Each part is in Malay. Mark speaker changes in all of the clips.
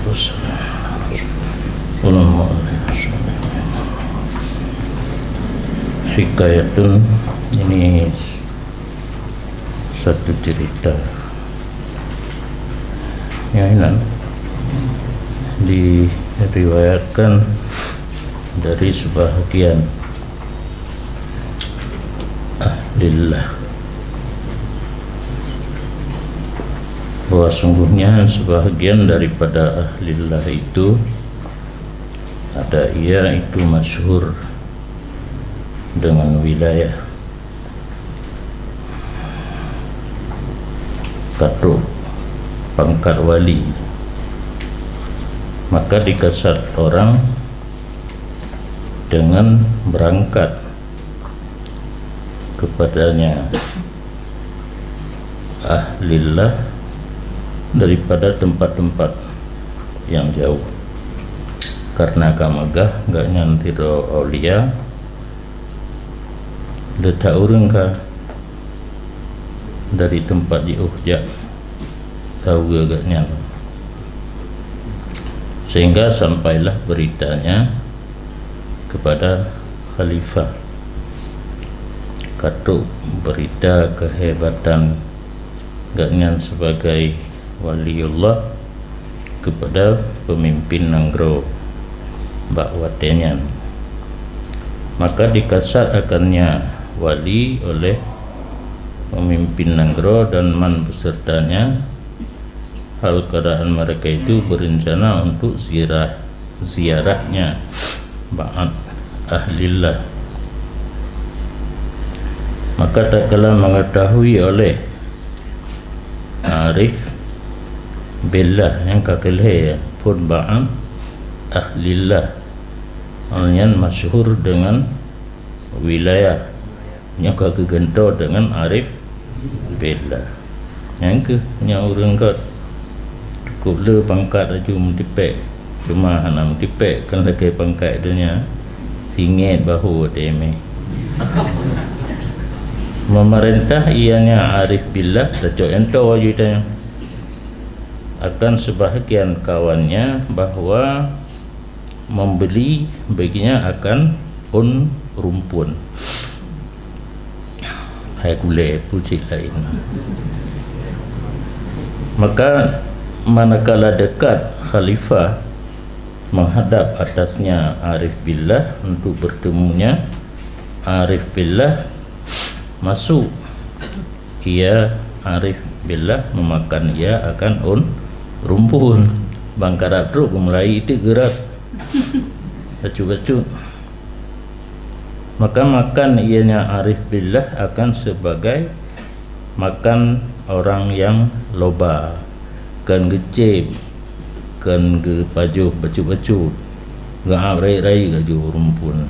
Speaker 1: wassalam. Hikayatun, ini satu cerita yang diriwayatkan dari sebahagian ahlillah bahwa sungguhnya sebahagian daripada ahlillah itu ada ia itu masyhur dengan wilayah katuk pangkat wali, maka dikasat orang dengan berangkat kepadanya ahlillah daripada tempat-tempat yang jauh, karena kamagah gak nyantiro aulia letak urang ka dari tempat jauh jak tahu agaknya, sehingga sampailah beritanya kepada khalifah. Katuk berita kehebatan agaknya sebagai waliullah kepada pemimpin Nanggro Bakwatenyan, maka dikasat akannya wali oleh pemimpin Nanggro dan man besertanya hal keadaan mereka itu berencana untuk ziarahnya ba'at ahlillah. Maka tak kala mengetahui oleh Arif billah yang kakelhe pun ba'at ahlillah yang masyhur dengan wilayah yang kagegento dengan Arif billah yang ke yang urang kat kuble pangkat aju mendipek cuma hana mendipek kan lagi pangkat dunia singit bahu deme memerintah ianya Arif billah sejak ento wajudnya akan sebahagian kawannya bahwa membeli baginya akan rumpun hai gule puji lain. Maka manakala dekat khalifah menghadap atasnya Arif billah untuk bertemunya, Arif billah masuk, ia Arif billah memakan ia akan rumpun bangkarat truk mulai itu gerak bacu-bacu, maka makan ianya Arif billah akan sebagai makan orang yang loba, kan gecep, kan ge pajuh bacu-bacu, gak rai-rai gaju rumpun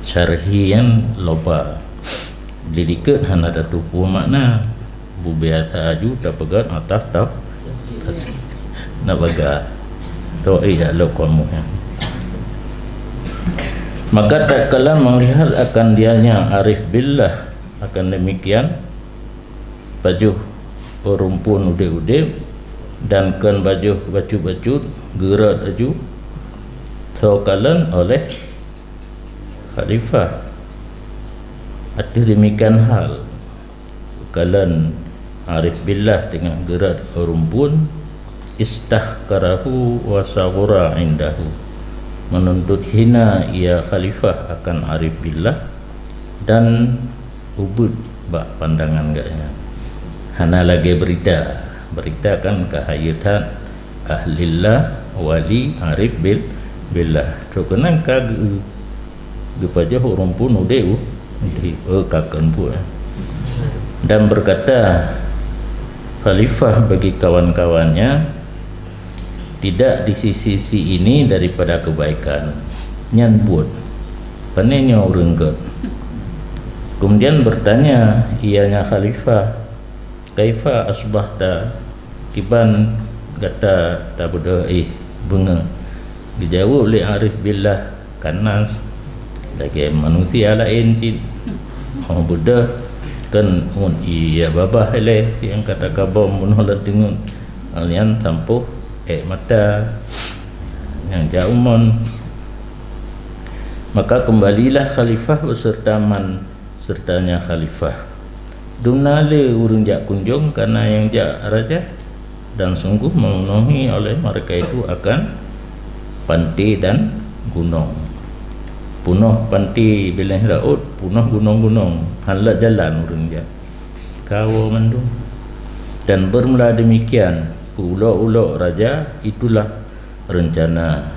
Speaker 1: syarhian loba dilikat hana datu pu makna bu biasa aju tak pegat atas tak nak baga to iya lo kamu ya. Maka tak kala melihat akan dianya Arif billah akan demikian baju rumpun ude-ude dan kan baju bacu-bacu gerat aju taukalan oleh khalifah ada demikian hal kalan Arif billah dengan gerat rumpun istahkarahu wa saghura indahu, menuntut hina ia khalifah akan Arif billah dan ubud bak pandangan gaknya. Hana lagi beritakan kehayatan ahlillah wali Arif billah so kenang ka gepaja orang pun udeu di kakan pu dan berkata khalifah bagi kawan-kawannya, tidak di sisi ini daripada kebaikan nyan buat panenya orang ke. Kemudian bertanya ianya khalifah, kaifa asbahta, kiban kata tabuda bunga. Dijawab oleh Arif billah, kanas lagi manusia lain cin Buddha kan iya babah le yang kata kabom munola dengan alian tampuh mata yang jaumon, maka kembalilah khalifah beserta man sertanya khalifah. Dunale urang jak kunjung karena yang jak raja, dan sungguh memenuhi oleh mereka itu akan pantai dan gunung. Punuh pantai bilang raut, punuh gunung-gunung, hanlat jalan urang jak kawo mandung. Dan bermula demikian pulau-pulau raja, itulah rencana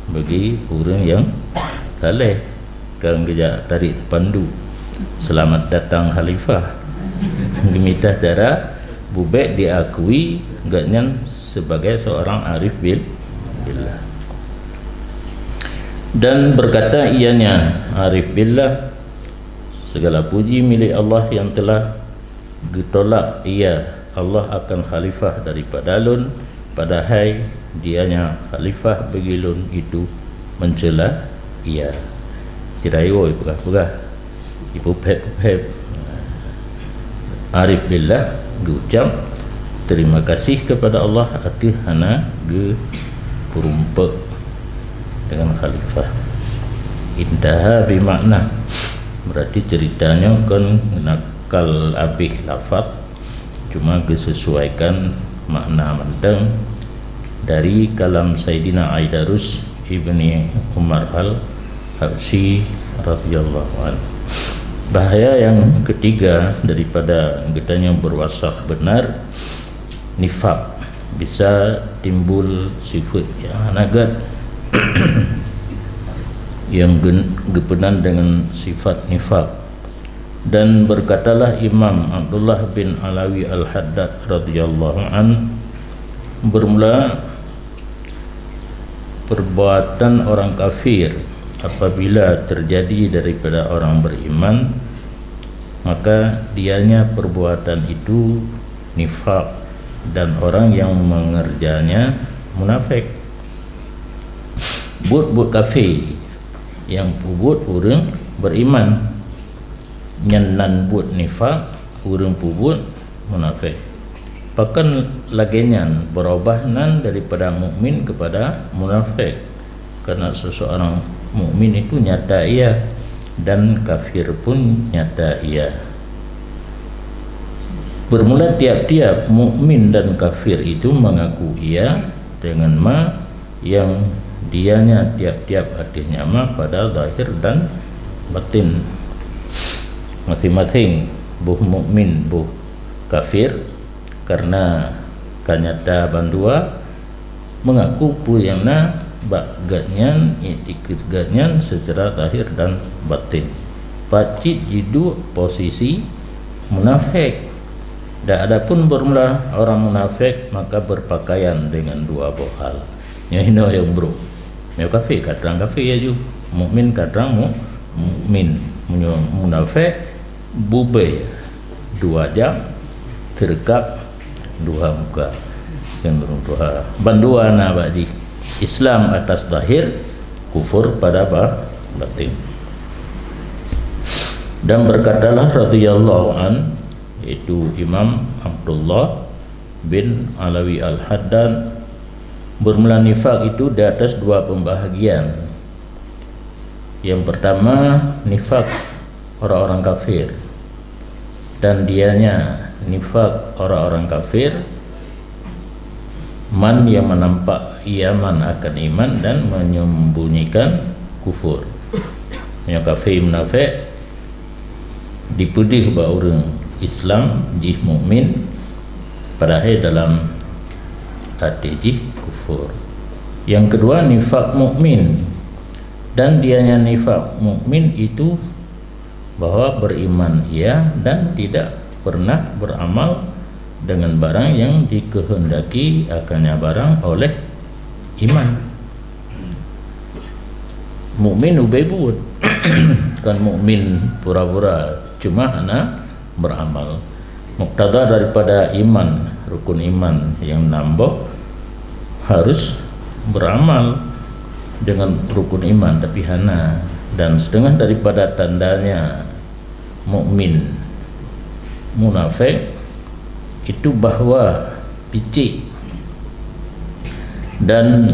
Speaker 1: bagi orang yang saleh. Kan kerja tarik pandu, selamat datang khalifah. Diminta cara bubek diakui gaknya sebagai seorang arif billah. Dan berkata ianya arif billah, segala puji milik Allah yang telah ditolak ia Allah akan khalifah daripada lun, padahal dianya khalifah bagi lun itu mencela ia. Tidak iwo pegah-pegah ibu pep arif billah gucap terima kasih kepada Allah arti hana ge perumpa dengan khalifah. Intaha bimakna, berarti ceritanya kan nakal abih lafaz, cuma disesuaikan makna mandang dari kalam Sayyidina Aidarus ibni Umar al-Habsyi radhiyallahu anhu. Bahaya yang ketiga daripada getanya berwasak benar, nifak, bisa timbul sifat yang nagat yang gepenan dengan sifat nifak. Dan berkatalah Imam Abdullah bin Alawi al-Haddad radhiyallahu an, bermula perbuatan orang kafir apabila terjadi daripada orang beriman, maka dianya perbuatan itu nifak, dan orang yang mengerjanya munafik. Buat kafir yang buat orang beriman, nyenan buat nifak, orang buat munafik. Bahkan laginya berubah nan daripada mukmin kepada munafik, karena seseorang mukmin itu nyata ia, dan kafir pun nyata ia. Bermula tiap-tiap mukmin dan kafir itu mengaku ia dengan ma yang dianya tiap-tiap artinya ma pada zahir dan batin masing-masing, buh mukmin buh kafir, karena kanyata bandua mengaku puyana bagatnyan itikad gatnyan secara zahir dan batin. Pacit jidu posisi munafik. Dan adapun bermula orang munafik maka berpakaian dengan dua bohal. Nyahino yang bro. Meu kafir kadang kafir ya ju. Mukmin kadang mukmin. Munafik bube dua jam terkap dua muka yang dua bandua na badi Islam atas zahir, kufur pada batin. Dan berkatalah radhiyallahu an, itu Imam Abdullah bin Alawi al-Haddad, bermula nifak itu di atas dua pembahagian. Yang pertama nifak orang-orang kafir, dan dianya nifak orang-orang kafir man yang menampak iaman akan iman dan menyembunyikan kufur. Yang kafir munafik dipudih bahawa orang Islam jih mukmin padahal dalam hati jih kufur. Yang kedua nifak mukmin, dan dianya nifak mukmin itu bahwa beriman ia dan tidak pernah beramal dengan barang yang dikehendaki akannya barang oleh iman. Mukmin ubebud kan mukmin pura-pura, cuma hanya beramal. Muqtada daripada iman, rukun iman yang nambah harus beramal dengan rukun iman tapi hana. Dan setengah daripada tandanya mukmin munafik itu bahwa picik dan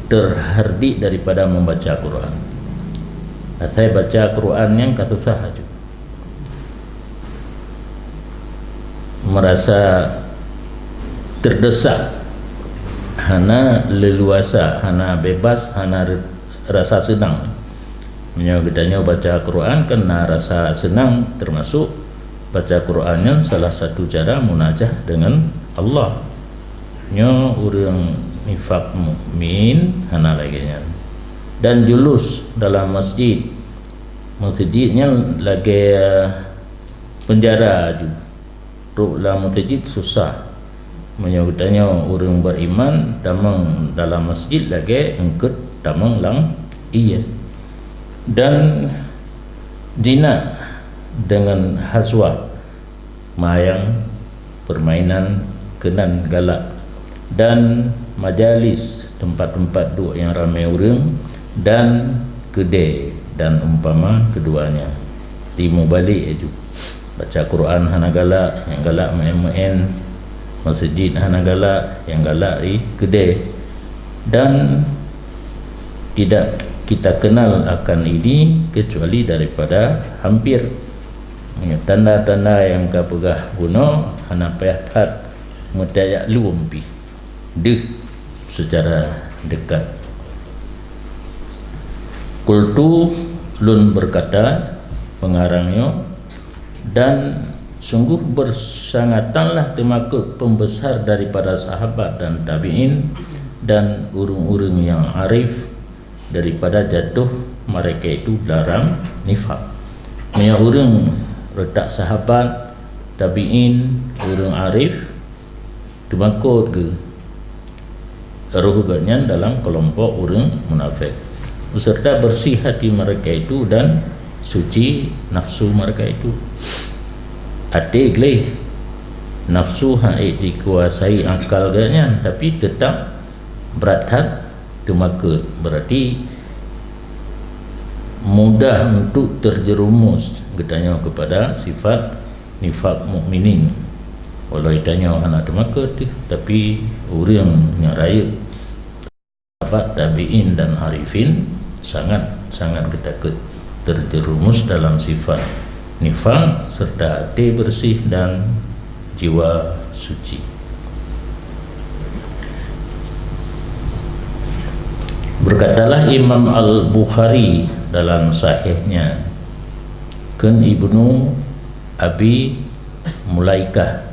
Speaker 1: terhardik daripada membaca Quran. Saya baca Quran yang kata sahaja, merasa terdesak, hana leluasa, hana bebas, hana rasa senang. Menyebutnya baca Quran kena rasa senang, termasuk baca Qurannya salah satu cara munajah dengan Allah. Nyo orang nifak mukmin hana lagi nya. Dan julus dalam masjidnya lagi penjara juga. Dalam masjid susah. Menyebutnya orang beriman damang dalam masjid lagi engkut damang lang iya. Dan zina dengan haswa, mayang, permainan kenan galak, dan majalis tempat-tempat duk yang ramai orang, dan kedai dan umpama keduanya. Timu balik aja. Baca Quran hana galak, yang galak main-main, masjid hana galak, yang galak di kedai. Dan tidak kita kenal akan ini kecuali daripada hampir tanda-tanda yang kapegah guna hana payah hat mutayak lumpi deh secara dekat. Kultu lun berkata pengarangnya, dan sungguh bersangatanlah termaktub pembesar daripada sahabat dan tabi'in dan urung-urung yang arif daripada jatuh mereka itu dalam nifak. Punya urung redak sahabat, tabi'in, urung arif termaktub ke rohganya dalam kelompok urung munafik, beserta bersih hati mereka itu dan suci nafsu mereka itu. Atik leh nafsu haid dikuasai akal ganya, tapi tetap berat hat termaktub, berarti mudah untuk terjerumus katanya kepada sifat nifak mukminin. Walau itanya anak termaktub, tapi orang yang raya sahabat tabi'in dan arifin sangat ketakut terjerumus dalam sifat nifak serta hati bersih dan jiwa suci. Berkatalah Imam Al-Bukhari dalam sahihnya, kan Ibnu Abi Mulaikah,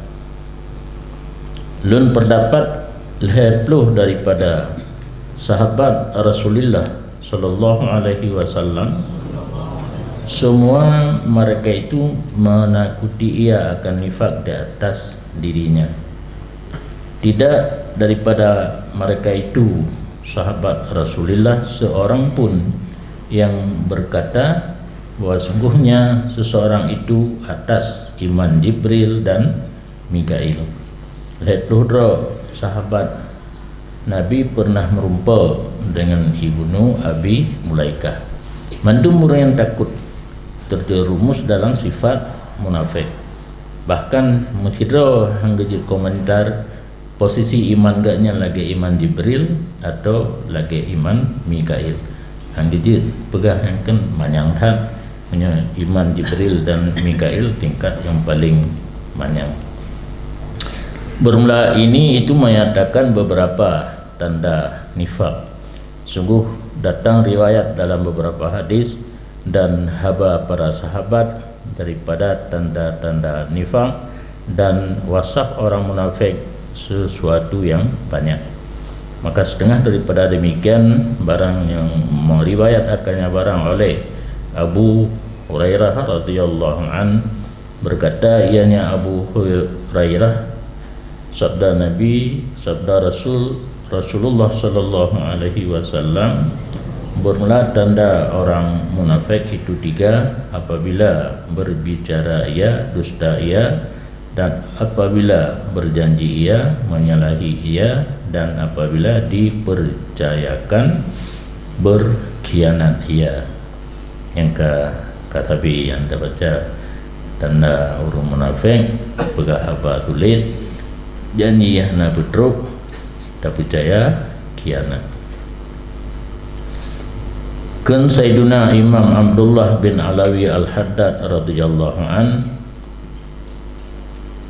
Speaker 1: lun pendapat lehepluh daripada sahabat Rasulullah sallallahu alaihi wasallam, semua mereka itu menakuti ia akan nifak di atas dirinya. Tidak daripada mereka itu sahabat Rasulullah seorang pun yang berkata bahawa sungguhnya seseorang itu atas iman Jibril dan Mikail. Lihatlah sahabat Nabi pernah merumpa dengan Ibnu Abi Mulaikah. Mandum orang yang takut terjerumus dalam sifat munafik. Bahkan meskidau hangga je komentar posisi iman gaknya lagi iman Jibril atau lagi iman Mikail. Hangga je pegah yang kan manyang tak punya iman Jibril dan Mikail tingkat yang paling manyang. Bermula ini itu menyatakan beberapa tanda nifak. Sungguh datang riwayat dalam beberapa hadis dan haba para sahabat daripada tanda-tanda nifak dan wasaf orang munafik sesuatu yang banyak. Maka setengah daripada demikian barang yang meriwayat akannya barang oleh Abu Hurairah radhiyallahu an, berkata ianya Abu Hurairah, sabda Nabi, sabda Rasulullah sallallahu alaihi wasallam, bermula tanda orang munafik itu tiga: apabila berbicara ia dusta ia, dan apabila berjanji ia menyalahi ia, dan apabila dipercayakan berkhianat ia. Yang kata bi yang baca tanda orang munafik pegah apa tulis janji na betruk tak percaya khianat. Kan Sayyiduna Imam Abdullah bin Alawi Al-Haddad radhiyallahu an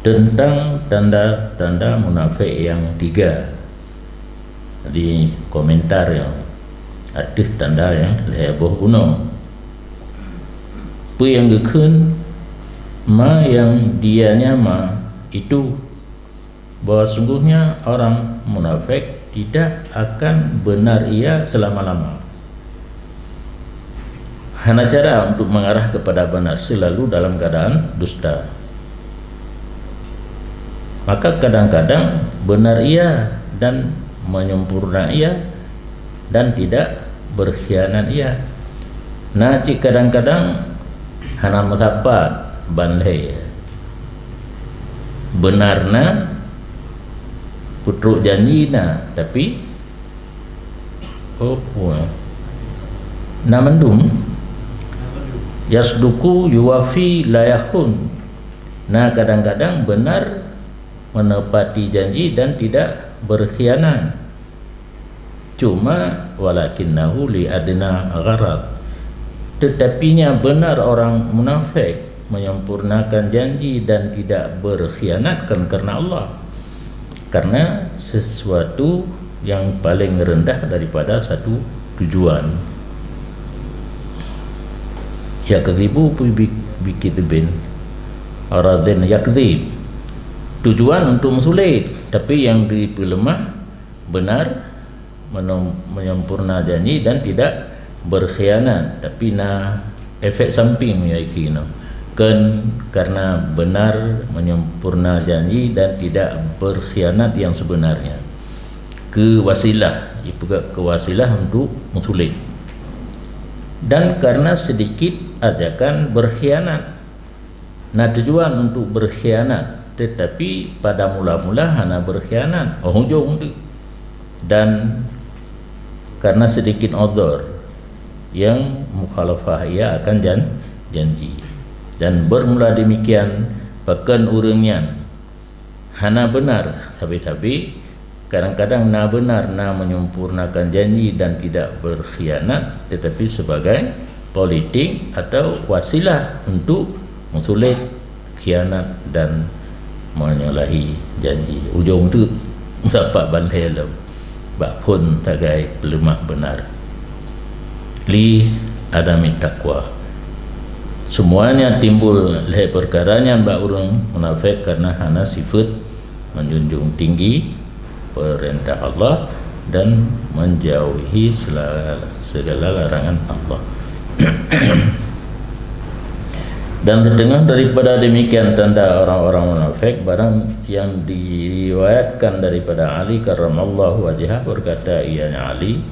Speaker 1: tentang tanda-tanda munafik yang 3 di komentar yang ada tanda yang lebih guna. Apa yang gekun ma yang dianya ma itu bahawa sungguhnya orang munafik tidak akan benar ia selama-lama. Hanya cara untuk mengarah kepada benar selalu dalam keadaan dusta. Maka kadang-kadang benar ia dan menyempurna ia dan tidak berkhianat ia. Nah, cik kadang-kadang hana masapat banlai benarna putruk janjina tapi namandum yasduku yuwafi layakhun. Nah, kadang-kadang benar menepati janji dan tidak berkhianat. Cuma walakinnahu li adna gharad. Tetapinya benar orang munafik menyempurnakan janji dan tidak berkhianat kan karena Allah. Karena sesuatu yang paling rendah daripada satu tujuan. Yakdzibu bikidbin aradin yakdzib, tujuan untuk mensulit, tapi yang dipelemah benar menyempurna janji dan tidak berkhianat. Tapi efek samping yaiki kan karena benar menyempurna janji dan tidak berkhianat yang sebenarnya ke wasilah, ke wasilah untuk mensulit, dan karena sedikit ajakan berkhianat. Nah, tujuan untuk berkhianat tetapi pada mula-mula hanya berkhianat hujung tu, dan karena sedikit uzur yang mukhalafah ia akan janji. Dan bermula demikian pakan urangnya hana benar sabi-sabi kadang-kadang benar menyempurnakan janji dan tidak berkhianat, tetapi sebagai politik atau wasilah untuk mensulit, khianat dan menyalahi janji. Ujung tu dapat bandai dalam bak pun tagai pelemah benar. Li adami taqwa. Semuanya timbul oleh perkaranya bak urang munafik karena hana sifat menjunjung tinggi perintah Allah dan menjauhi segala larangan Allah. Dan setengah daripada demikian tanda orang-orang munafik barang yang diriwayatkan daripada Ali karramallahu wajhah, berkata ianya Ali,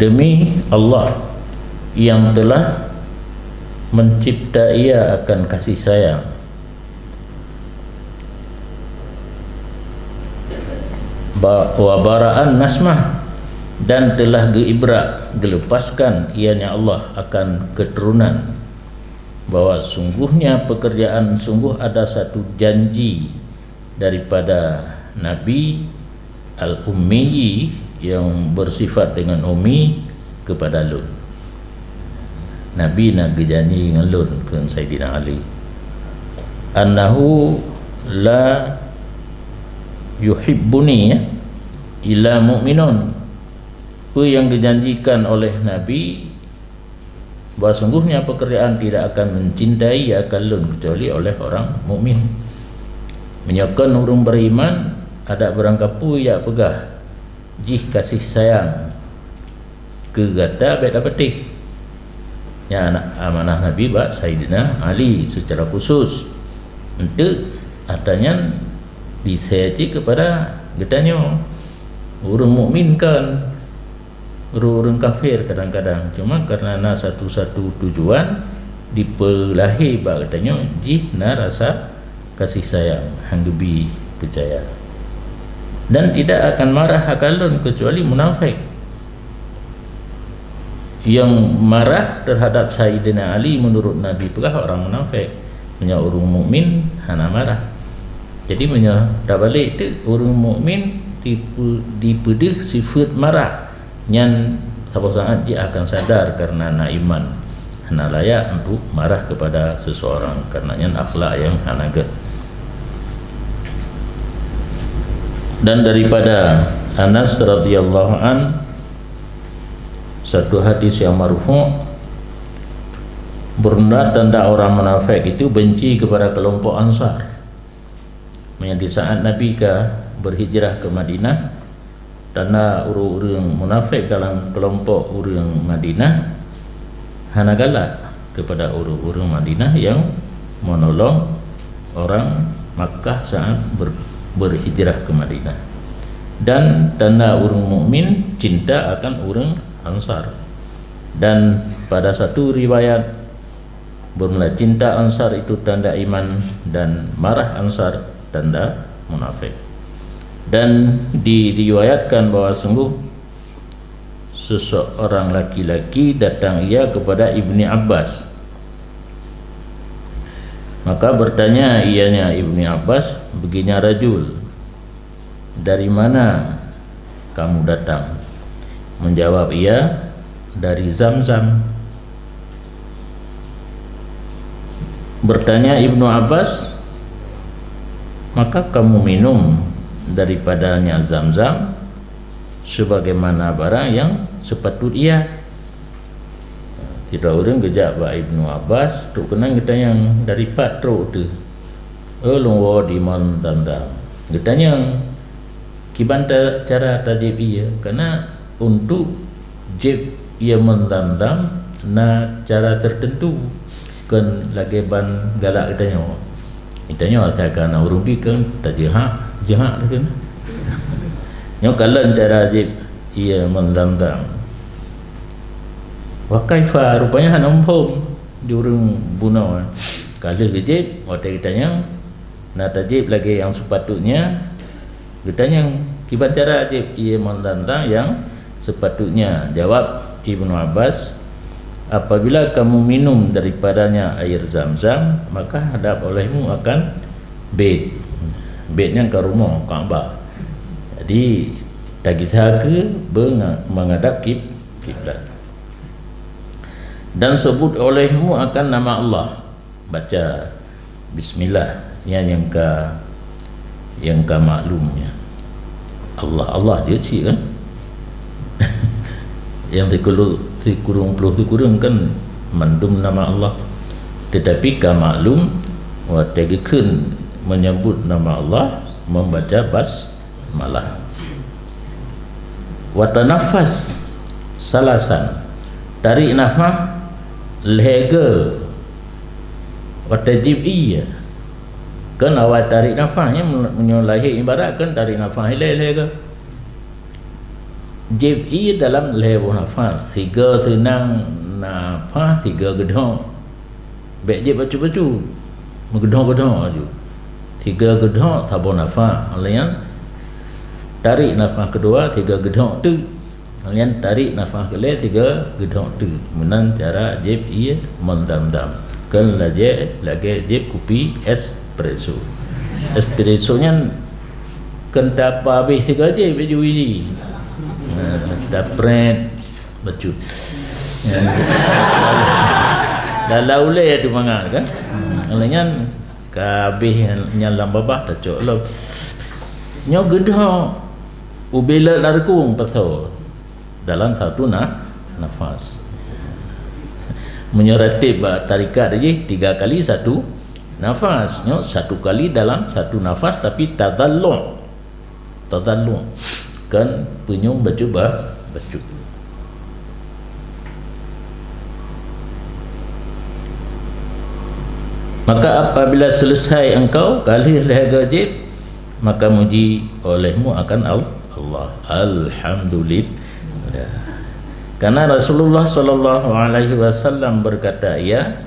Speaker 1: demi Allah yang telah mencipta ia akan kasih sayang, wa bara'an nasmah, dan telah geibrak gelepaskan ianya Allah akan keturunan, bahwa sungguhnya pekerjaan sungguh ada satu janji daripada Nabi Al-Ummi yang bersifat dengan Ummi kepada Lut. Nabi nak berjanji dengan Lut ke Sayyidina Ali, annahu la yuhibbuni illa mu'minun. Apa yang dijanjikan oleh Nabi bahawa sungguhnya pekerjaan tidak akan mencintai akan Lut kecuali oleh orang mukmin. Menyokon orang beriman ada berangkapu ya pegah jih kasih sayang ke gata baik dapatih ya amanah Nabi bak Sayyidina Ali secara khusus untuk adanya disaji kepada getanya orang mukmin kan orang kafir kadang-kadang, cuma karena satu-satu tujuan dipelahi bak katanya jih rasa kasih sayang hanggebi percaya, dan tidak akan marah akalun kecuali munafik. Yang marah terhadap Sayyidina Ali menurut Nabi pegah orang munafik, punya orang mukmin hana marah. Jadi dah balik tu orang mukmin diberi sifat marah yang satu saat dia akan sadar karena nak iman hana layak untuk marah kepada seseorang karena yang akhlak yang hanaga. Dan daripada Anas radhiyallahu an satu hadis yang marfu' berenda tanda orang munafik itu benci kepada kelompok Ansar. Di saat Nabi berhijrah ke Madinah, tanda orang-orang munafik dalam kelompok orang Madinah hana galak kepada orang-orang Madinah yang menolong orang Makkah saat berhijrah ke Madinah. Dan tanda orang mukmin cinta akan orang Ansar. Dan pada satu riwayat bermula cinta Ansar itu tanda iman dan marah Ansar tanda munafik. Dan diriwayatkan bahawa sungguh seseorang laki-laki datang ia kepada Ibni Abbas, maka bertanya ianya Ibni Abbas, begini rajul, dari mana kamu datang? Menjawab ia, dari Zamzam. Bertanya Ibnu Abbas, maka kamu minum daripadanya Zamzam sebagaimana barang yang sepatut ia. Tidak orang kejap Pak Ibnu Abbas tu kenang kita yang dari patro tu longwo di Zamzam kita yang kibanta cara tajib ia karena untuk jib ia Zamzam na cara tertentu kan lagi ban galak kita nyo asalkan orang bikin tak jihad kan nyo kalan cara jib ia Zamzam wa kaifa rupanya hanampom diurung bunau kalau gejib waktu ditanya nak tajib lagi yang sepatutnya ditanya kiban cara ajib ia Zamzam yang sepatutnya. Jawab Ibnu Abbas, apabila kamu minum daripadanya air Zamzam maka hadap olehmu akan bednya ke rumah Kaabah. Jadi tagih ke menghadap kiblat. Dan sebut olehmu akan nama Allah, baca bismillah yang ke maklumnya Allah dia cik kan yang kurung kan mandum nama Allah, tetapi ka maklum wa tegikeun menyebut nama Allah membaca basmalah. Wa tanafas salasan, tarik nafas lega wa tajibiyah, kan awal tarik nafasnya menyolahi ibarat kan tarik nafas lega jib'i dalam leher nafas, tiga senang nafas, tiga gedong baik jib bacu-bacu gedong-gedong aja, tiga gedong tabur nafas, lain tarik nafas kedua, tiga gedong tu, lain tarik nafas kelih, tiga gedong tu. Menan cara jib'i Zamzam kan lagi jib kopi espresso nya kan tak habis tiga jib baju biji dapret bacut dah laulai tu mangal kan lainnya kabeh nyalam babah tak cok lo nyo gedho ubila larkung pasal dalam satu nafas menyeratib tarikat aja 3 kali satu nafas nyo 1 kali dalam satu nafas tapi tadallu kan penyum baju baju. Maka apabila selesai engkau kali leher jib maka muji olehmu akan Allah. Alhamdulillah. Karena Rasulullah sallallahu alaihi wasallam berkata, ia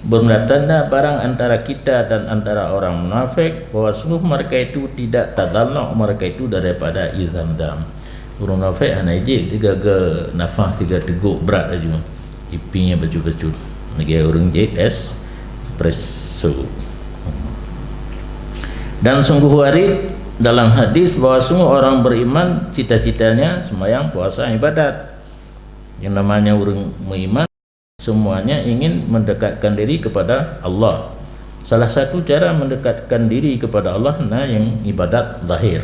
Speaker 1: bertanda barang antara kita dan antara orang munafik bahawa sungguh mereka itu tidak tadallu, mereka itu daripada Zamzam. Orang munafik hanya ijib 3 nafas 3 teguk berat aja, ipinya baju-baju. Lagi orang ijib espresso. Dan sungguh warid dalam hadis bahawa sungguh orang beriman cita-citanya sembahyang, puasa, ibadat. Yang namanya orang beriman semuanya ingin mendekatkan diri kepada Allah. Salah satu cara mendekatkan diri kepada Allah yang ibadat zahir.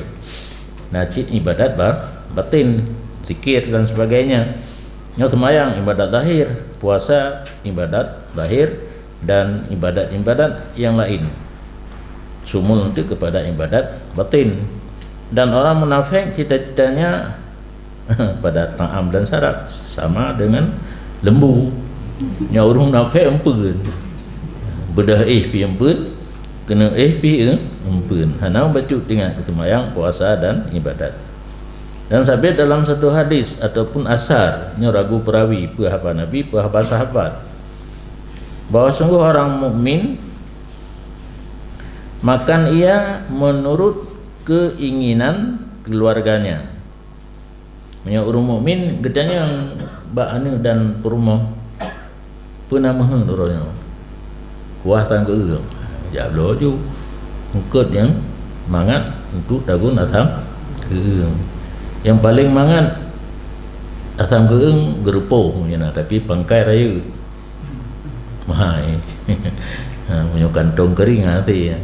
Speaker 1: Ibadat batin, zikir dan sebagainya. Yang sembahyang ibadat zahir, puasa ibadat zahir, dan ibadat-ibadat yang lain sumul itu kepada ibadat batin. Dan orang munafik cita-citanya pada ta'am dan syarat sama dengan lembu. Nya orang munafik empun bedah pi empun kena pi empun hana baca dengan sembahyang, puasa dan ibadat. Dan sampai dalam satu hadis ataupun asar nya ragu perawi apa Nabi apa sahabat bahawa sungguh orang mukmin makan ia menurut keinginan keluarganya. Punya orang mukmin gedanya yang ba'ana dan perumah penamahan orangnya kuah tangga ya loju mungkut yang mangat untuk dagun atam yang paling mangat atam geung gerupo punya tapi pangkai raya mahai punya kantong kering hati ya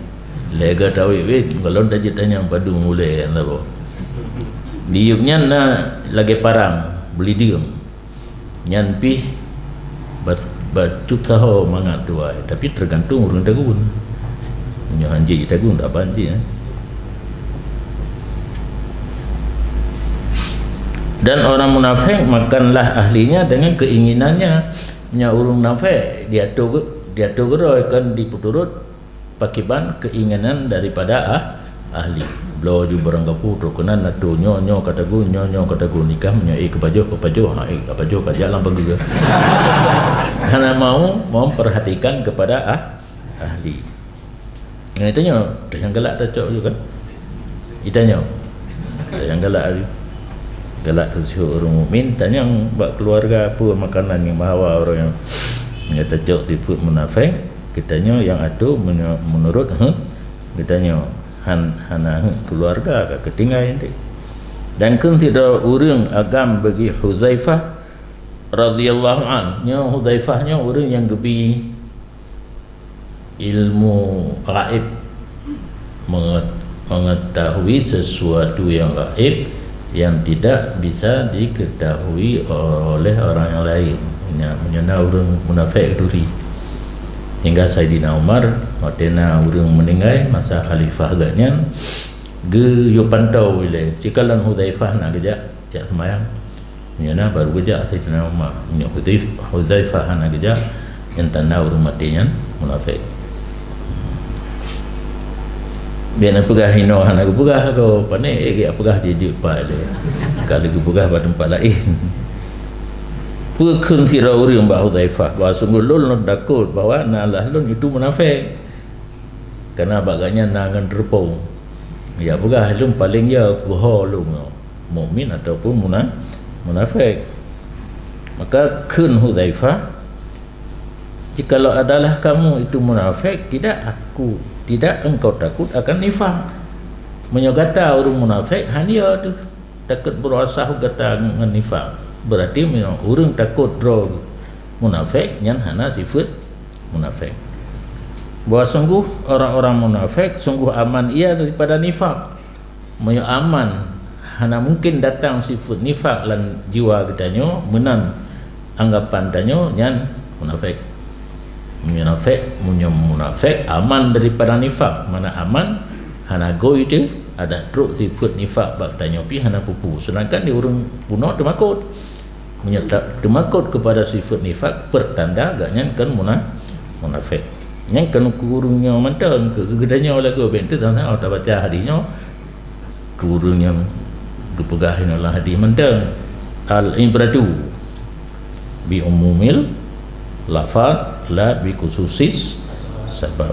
Speaker 1: lega tawi wit galon dah tanya padu mulai apa diupnya na lagi parang beli diam nyan pi batu tahu mangat dua tapi tergantung urang dagun punya hanji dagun tak banji ya. Dan orang munafik makanlah ahlinya dengan keinginannya. Nya urang munafik dia tu geroi kan diputurut pakiban keinginan daripada ahli. Blo ju barang kapu tu kena natu nyo kata gu nikah nya kepajo kepajo jalan pergi. Karena mau memperhatikan kepada ahli. Yang itu nya yang galak tak cok juga kan. Itanya yang galak ke orang mukmin tanya yang buat keluarga apa makanan yang bahawa orang yang kata cok sifat munafik kitanya yang atu menurut kitanya hana keluarga ke ketinggal nanti. Dan kun tidak urang agam bagi Hudzaifah radhiyallahu an. Nya Hudzaifah nya orang yang gebi ilmu gaib, mengetahui sesuatu yang gaib yang tidak bisa diketahui oleh orang yang lain. Menyana orang munafik duri hingga Saidina Umar waktina orang meninggal masa khalifah agaknya ge yo pantau ile cikalan Hudzaifah nak kerja ya semayang menyana baru kerja Saidina Umar nya Hudzaifah nak kerja yang tanda orang matinya munafik. Biar nak pegah hino hana pegah kau panik pegah dia pa dia kalau pegah pada tempat lain pekun tira urang ba Hudzaifah bahawa sungguh lul nak takut bahawa nalah lun itu munafik karena baganya nangan terpong ya pegah lun paling ya bohong lun mukmin ataupun munafik. Maka kun Hudzaifah jikalau adalah kamu itu munafik tidak engkau takut akan nifak. Menyogata orang munafik hanya tu takut berasa gata dengan nifak. Berarti orang takut draw munafik yang hana sifat munafik. Bahawa sungguh orang-orang munafik sungguh aman ia daripada nifak. Menyo aman hana mungkin datang sifat nifak lan jiwa katanya menan anggapan tanyo yang munafik. Munafik aman daripada nifak. Mana aman hana go itu ada truk sifat nifak bak tanya pi hana pupu. Sedangkan di orang puno temakut menyerta temakut kepada sifat nifak pertanda agaknya kan munafik. Yang kan kurungnya mantang kegedanya oleh go bentu tanah atau baca hadisnya kurungnya dipegahin oleh hadis mantang al ibratu bi umumil lafaz la bi khususis sebab.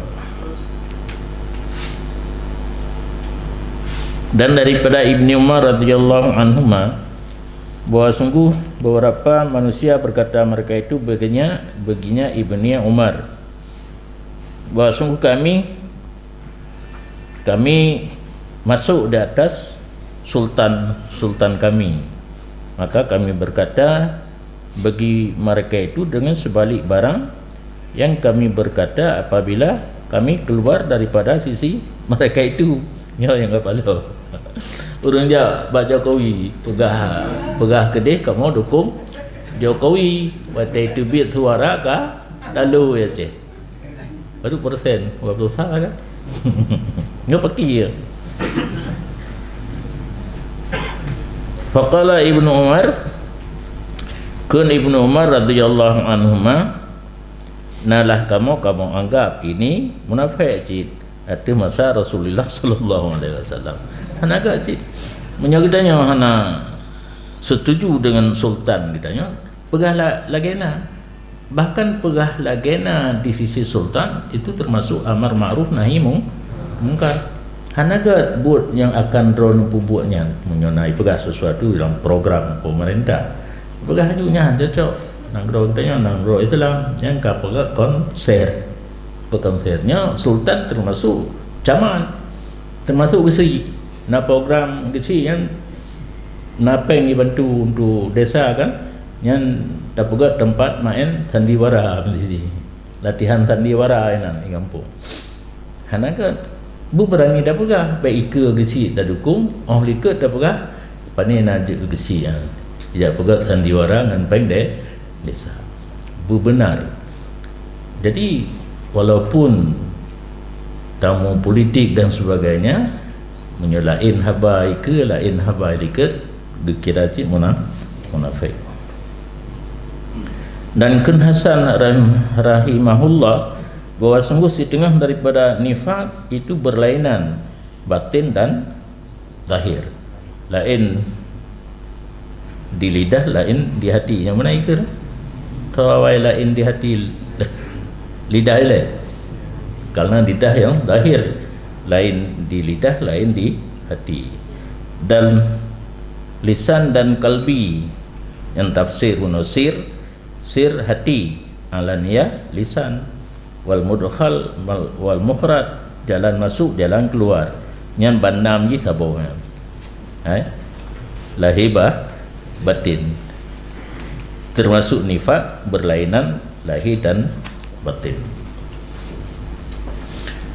Speaker 1: Dan daripada Ibni Umar radhiyallahu anhuma bahawa sungguh beberapa manusia berkata mereka itu baginya Ibni Umar bahawa sungguh kami kami masuk di atas sultan kami, maka kami berkata bagi mereka itu dengan sebalik barang yang kami berkata apabila kami keluar daripada sisi mereka itu. Ya, yang kepala urang dia Pak Jokowi pegah kedih kamu dukung Jokowi, waktu itu bit suara kah lalu ya cik baru persen berapa salah kan. Nggak pakai ya. Faqala Ibnu Umar, kun Ibnu Umar radhiyallahu anhuma, nalah kamu anggap ini munafik cik atau masa Rasulullah sallallahu alaihi wasallam. Hana agak cik menyagitanya hana setuju dengan sultan ditanya pegah lagena, bahkan pegah lagena di sisi sultan itu termasuk amar ma'ruf nahi mungkar. Hanaga buat yang akan drone buatnya mengenai pegah sesuatu dalam program pemerintah pegah ajunya cocok nang drone tanya nang drone Islam yang kapegah konser konsernya sultan termasuk caman termasuk gesi na program gesi yang napa yang dibantu untuk desa kan yang tak pegah tempat main sandiwara mesti latihan sandiwara enak di kampung. Hanaga bu berani dah pegah baik ke gesi dah dukung liket dah pegah pani najuk gesi yang tidak pegah sandiwara dengan peng desa bu benar. Jadi walaupun tamu politik dan sebagainya menyelain habai ke lain habai diket dikira cik munafik. Dan Kun Hasan rahimahullah bahwa sungguh setengah daripada nifak itu berlainan batin dan zahir, lain di lidah lain di hati. Yang mana ikut tawai lain di hati lidah lain, karena lidah yang zahir lain di lidah lain di hati. Dan lisan dan kalbi yang tafsir munasir sir hati alaniyah lisan wal mudkhal wal mukhraj jalan masuk jalan keluar nyan bandam ji sabo lahibah batin termasuk nifak berlainan lahir dan batin.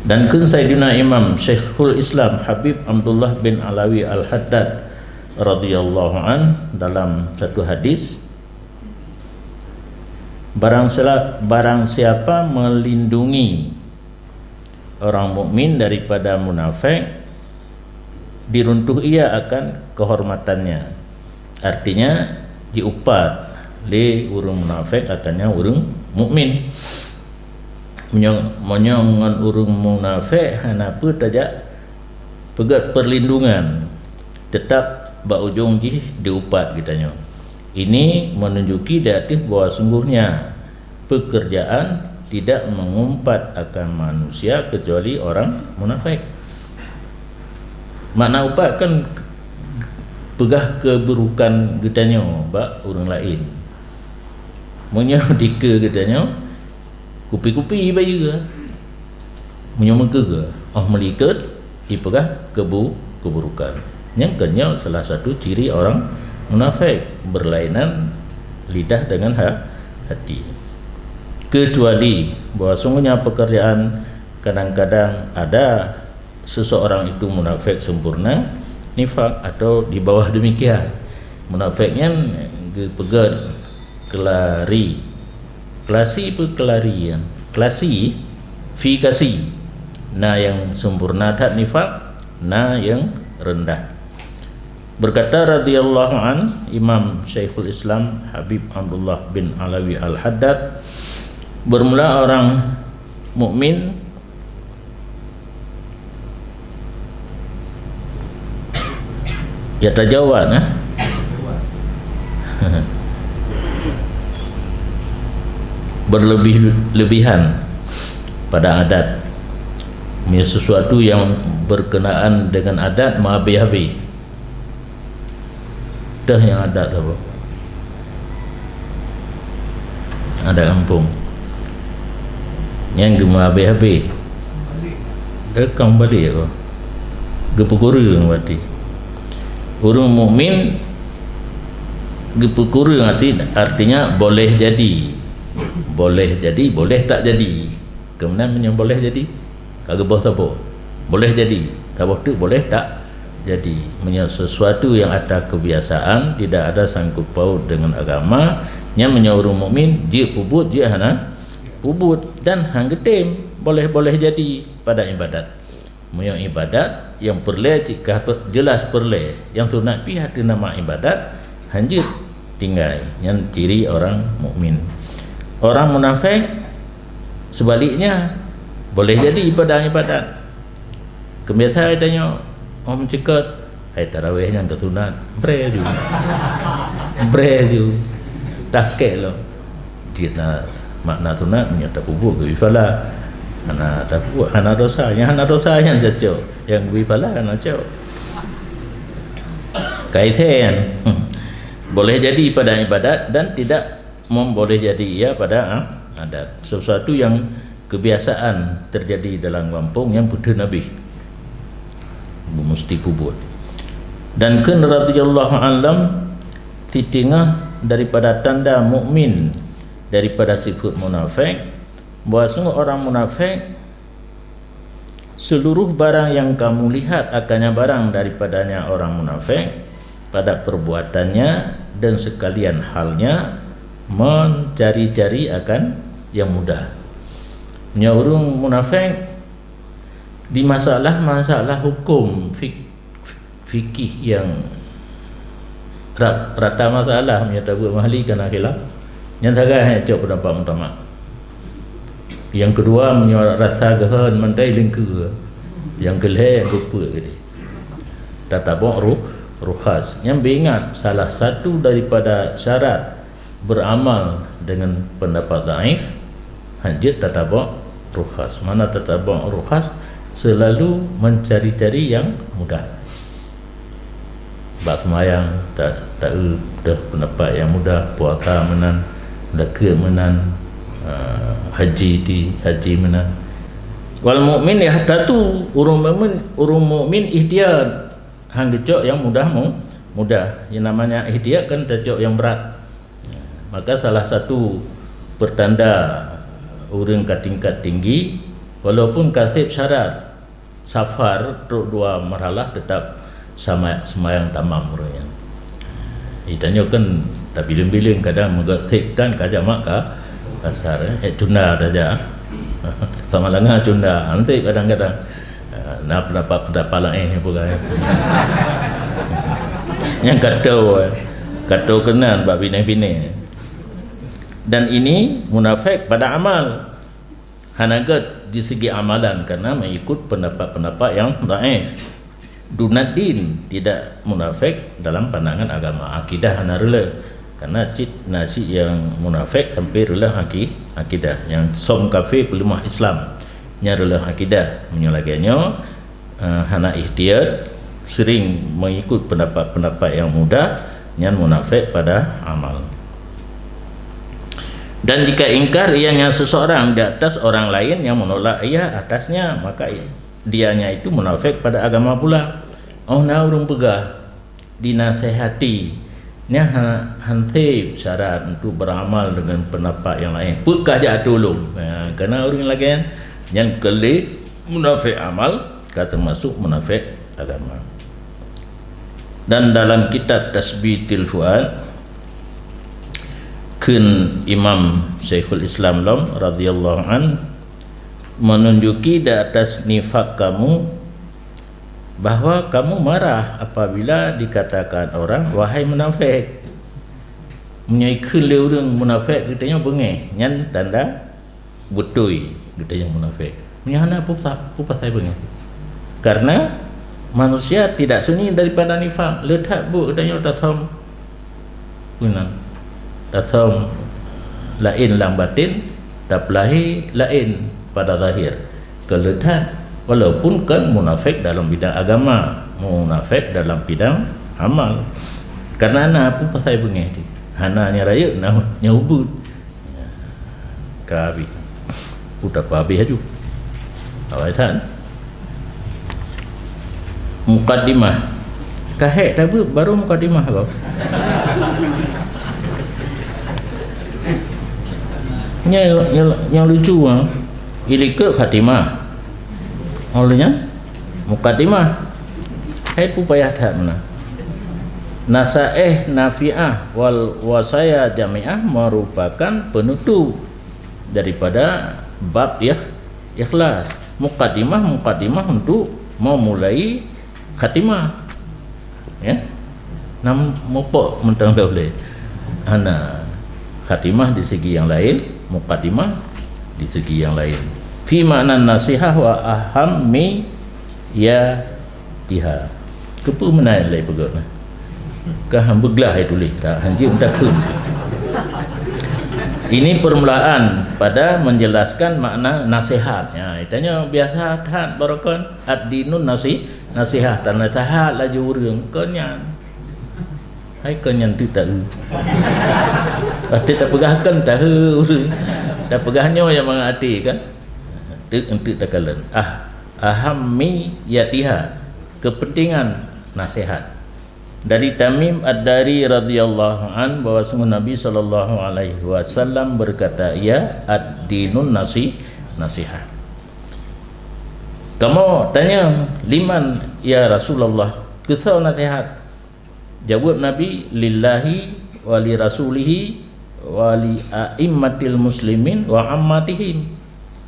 Speaker 1: Dan kun Sayyidina Imam Syekhul Islam Habib Abdullah bin Alawi Al-Haddad radhiyallahu an dalam satu hadis, barang siapa melindungi orang mukmin daripada munafik, diruntuh ia akan kehormatannya. Artinya diupat le urang munafik akannya urang mukmin. Menyongan urang munafik hanapa tajak pegat perlindungan tetap baujung diupat kitanya. Ini menunjuki datif bahawa sungguhnya pekerjaan tidak mengumpat akan manusia kecuali orang munafik. Makna upat kan pegah keburukan getanya bak orang lain. Munya dika getanya kupi-kupi bayi ke. Munya muka ke. Melikat ipegah keburukan. Yang kenyal salah satu ciri orang munafik berlainan lidah dengan hati. Kecuali bahawa sungguhnya pekerjaan kadang-kadang ada seseorang itu munafik sempurna, nifak atau di bawah demikian. Munafiknya pegat kelari, klasi pelarian, klasifikasi. Nah yang sempurna tak nifak, nah yang rendah. Berkata radhiyallahu an Imam Syekhul Islam Habib Abdullah bin Alawi Al-Haddad, bermula orang mukmin yatajawad berlebihan pada adat, sesuatu yang berkenaan dengan adat mahabih-habih. Dah yang adat apa? Ada kampung yang gemar habis-habis. Dekang balik apa? gepukura berarti orang mukmin gepukura artinya boleh jadi boleh tak jadi. Kemudian boleh jadi kagak boh tapo boleh jadi tapo tu boleh tak jadi. Sesuatu yang ada kebiasaan tidak ada sangkut paut dengan agama nya orang mukmin dia pubut dia hana pubut dan hang getem boleh jadi pada ibadat. Ibadat yang perle jika jelas perle yang sunat pi ada nama ibadat hanjit tinggal yang ciri orang mukmin. Orang munafik sebaliknya boleh jadi ibadat. Kebiasaan tanya orang mencekut hai tarawih yang tak sunat bre ju takek lo dia makna sunat menyata pubuk ke ifala hana tak buat hana dosa yang jatuh yang wibala hana jauh kaitan boleh jadi pada ibadat dan tidak boleh jadi ia pada adat. Sesuatu yang kebiasaan terjadi dalam kampung yang putih Nabi mesti pubut. Dan kan radhiyallahu anhum titingah daripada tanda mukmin daripada sifat munafik bahawa semua orang munafik seluruh barang yang kamu lihat akannya barang daripadanya orang munafik pada perbuatannya dan sekalian halnya mencari-cari akan yang mudah. Orang munafik di masalah hukum fikih yang rata masalah menyata buat mahli kena khilaf yang sagah cok pendapat utama. Yang kedua rasa gahan mentai lingku yang kelih rupa gede tatabok rukhas yang beringat salah satu daripada syarat beramal dengan pendapat dhaif hanjit tatabok rukhas. Mana tatabok rukhas selalu mencari-cari yang mudah. Bab semayang tak dah pendapat yang mudah, puasa menan, zakat menan, haji menan. Wal mukmin ya tu urung mukmin ihtiyat hang gecok yang mudah yang namanya ihtiyat kan gecok yang berat. Maka salah satu pertanda orang ke tingkat tinggi walaupun kasih syarat safar untuk dua marhalah tetap sama semayang tamam orangnya. Ditanya kan tak biling-biling kadang mengatik dan kajak maka kasar tunda saja sama lengah tunda nanti kadang-kadang nak pendapat lain pula yang kata kenan bab bini-bini. Dan ini munafik pada amal hanagat di segi amalan karena mengikut pendapat-pendapat yang dhaif. Dunad din tidak munafik dalam pandangan agama akidah hana rela karena nasi yang munafik hampir rela akidah yang som kafir pelemah Islam nya rela akidah menyolaganya hana ihtiyat sering mengikut pendapat-pendapat yang mudah yang munafik pada amal. Dan jika ingkar ianya seseorang di atas orang lain yang menolak ia atasnya maka dianya itu munafik pada agama pula. Urung pegah dinasihati nya hansib syarat untuk beramal dengan pendapat yang lain pekah je tolong kerana orang lagi yang kelih munafik amal kata masuk munafik agama. Dan dalam kitab Tasbitul Fuad Imam Syekhul Islam radhiyallahu an menunjuki di atas nifak kamu bahawa kamu marah apabila dikatakan orang wahai munafik. Menyaikul orang munafik katanya bengih nyan tanda butui katanya munafik. Menyana apa pasal bengih? Karena manusia tidak sunyi daripada nifak. Letak bu katanya tasam punang tasam lain lam batin taplahi lain pada zahir keletan walaupun kan munafik dalam bidang agama munafik dalam bidang amal karena apa pasal bengih dia hana nya raya nya ubud kabi putar habis aju awak tan mukaddimah kahek dah baru mukaddimah kau. yang lucu ilika khatimah olehnya mukaddimah hai payah tak mana nasaih nafi'ah wal wasaya jami'ah merupakan penutup daripada bab ikhlas. Mukaddimah untuk memulai khatimah ya. Nam mopok mentang dah boleh ana khatimah di segi yang lain, mukaddimah di segi yang lain. Fi makna nasihah wa ahammi ya diha. Kepu menai lai pegot nah. Kah beglah ai tulis tak hanji undak kun. Ini permulaan pada menjelaskan makna nasihat. Ya, itanya biasa tahan barakon ad-dinun nasihat dan nasihat laju urang kenyan. Hai kenyan tu tak. Pasti tak pegahkan tak urang. Tak pegahnya yang mengati kan. Tu untuk takalan. Ahammi yatiha. Kepentingan nasihat. Dari Tamim Ad-Dari radhiyallahu an bahwa sungguh Nabi sallallahu alaihi wasallam berkata, ya ad-dinun nasihat. Kamu tanya liman ya Rasulullah, kisah nasihat. Jawab Nabi, lillahi wa li rasulihi wa li a'immatil muslimin wa ammatihim.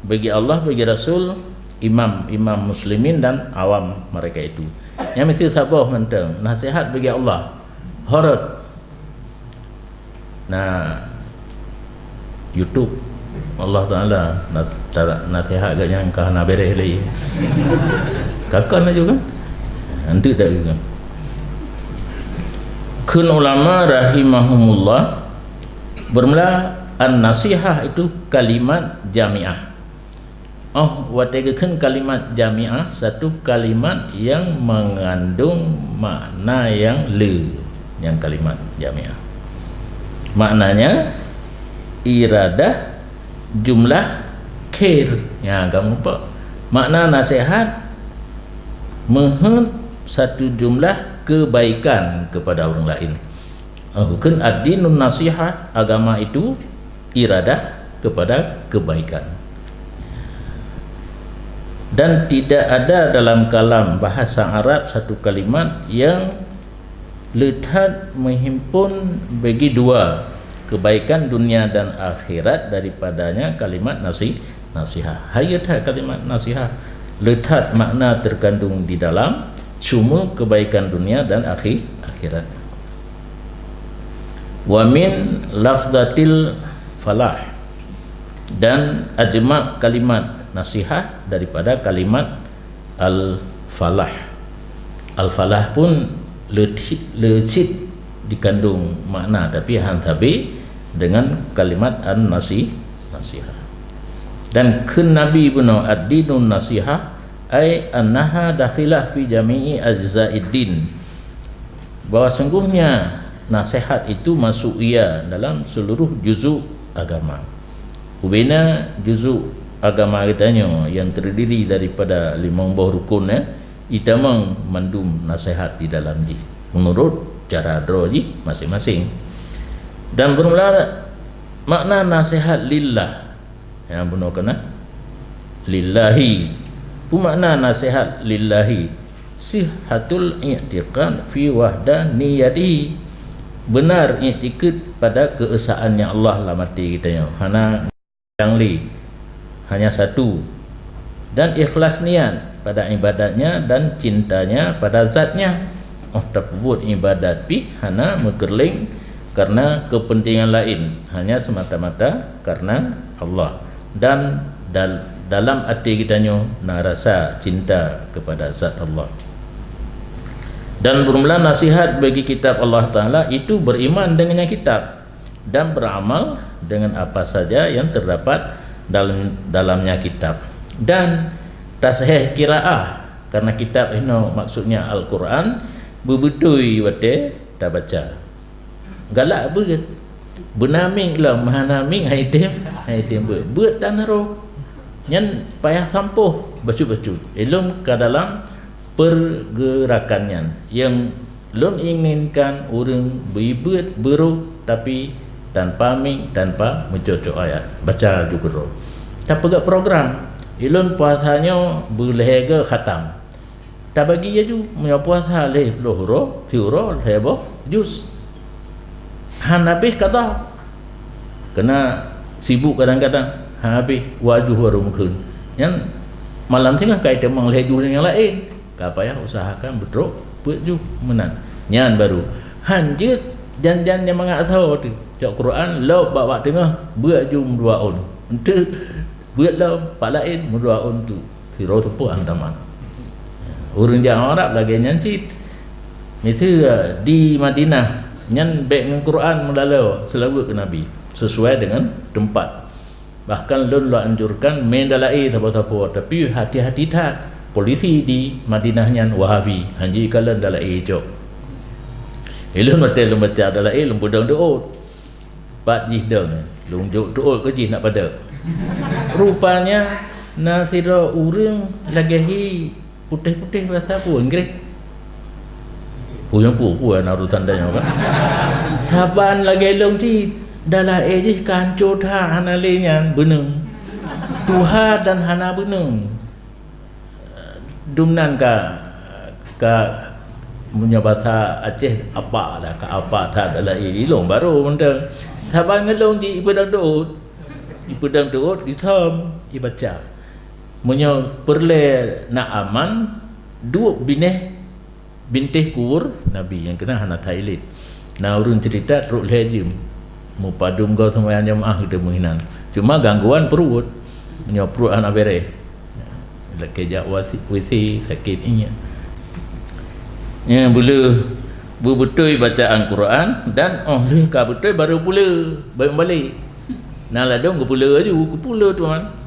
Speaker 1: Bagi Allah, bagi Rasul, imam muslimin dan awam mereka itu. Yang mesti sabar mentang nasihat bagi Allah horot. Nah YouTube Allah Taala nasihat gak yang kah nak beres lagi kakak juga nanti tak juga kun ulama rahimahumullah bermula an-nasihah itu kalimat jami'ah. Wategakan kalimat jami'ah satu kalimat yang mengandung makna yang yang kalimat jami'ah. Maknanya iradah jumlah khair. Ya, kamu apa? Makna nasihat mohon satu jumlah kebaikan kepada orang lain. Bukan ad-dinun nasihat, agama itu iradah kepada kebaikan. Dan tidak ada dalam kalam bahasa Arab satu kalimat yang letak menghimpun bagi dua kebaikan dunia dan akhirat daripadanya kalimat nasihat. Hayatah kalimat nasihat letak makna terkandung di dalam semua kebaikan dunia dan akhirat. Wa min lafzatil falah, dan ajma' kalimat nasihat daripada kalimat al-falah. Al-falah pun lecit dikandung makna, tapi hantabi dengan kalimat an-nasihat. Dan kun Nabi ibnu ad-dinun nasihat ay annaha dakhilah fi jami'i ajza'iddin, bahwa sungguhnya nasihat itu masuk ia dalam seluruh juzuk agama. Ubina juzuk agama kitanya yang terdiri daripada 5 buah rukun itamang mandum nasihat di dalam ji menurut cara droji masing-masing. Dan bermula makna nasihat lillah yang benar kena lillahi. Makna nasihat lillahi sihhatul i'tiqad fi wahdaniyati, benar i'tikad pada keesaannya Allah lah mati kitanya. Hana yang hanya satu, dan ikhlas niat pada ibadatnya dan cintanya pada zatnya. Tak buat ibadat pi hana mekerling karena kepentingan lain, hanya semata-mata karena Allah. Dan dalam hati kitanya nak rasa cinta kepada zat Allah. Dan bermula nasihat bagi kitab Allah Ta'ala itu beriman dengannya kitab dan beramal dengan apa saja yang terdapat dalamnya kitab. Dan tasahih qiraah, karena kitab ini maksudnya Al-Quran, berbetui wate tak baca galak berat benaming lah mahanaming haitem buat tanaro nyan payah sampuh bacu-bacu ilum ke dalam pergerakannya yang lon inginkan orang beribad beruh tapi tanpa ming tanpa mencocok ayat baca juga roh tak pegak program ilon puasanya boleh ke khatam tak bagi ya ju punya puasa leh lohro tiuro hebo jus hanabih kata kena sibuk kadang-kadang habis wajuh baru mungkin yang malam tengah kait temang leju yang lain apa ya usahakan betul buat ju menan nyan baru hanjit jan-jan yang mengasau tu cak Quran lo bawa tengah buat ju dua on untuk buat lo pak lain dua on tu siro tu pun andaman orang jangan Arab lagi nyancit misal di Madinah nyan baik dengan Quran melalau selawat ke Nabi sesuai dengan tempat bahkan lon lo anjurkan main dalai apa-apa tapi hati-hati tak polisi di Madinah nyan Wahabi hanji kalan dalai jok elon betul baca dalai lom budang doot pat jihdang lom jok doot ke jih nak pada rupanya nasira urang lagi putih-putih bahasa apa Inggeris puyang puan naruh tandanya kan saban lagi long ti dalam je kancur tha hanalinya beneng Tuhan dan hana beneng dumnan ka punya bahasa Aceh apa dah ka apa tha dalam long baru benda saban ngelong di ipadang doot disom dibaca punya perle nak aman dua bintih kur Nabi yang kena hana Thailand nah urun cerita teruk lejim mu padum kau semua jemaah kita menghinan cuma gangguan perut punya perut anak beres lekejak wasi sakit inya ya boleh betul bacaan Quran dan ka betul baru pula balik nah ladong ke pula tuan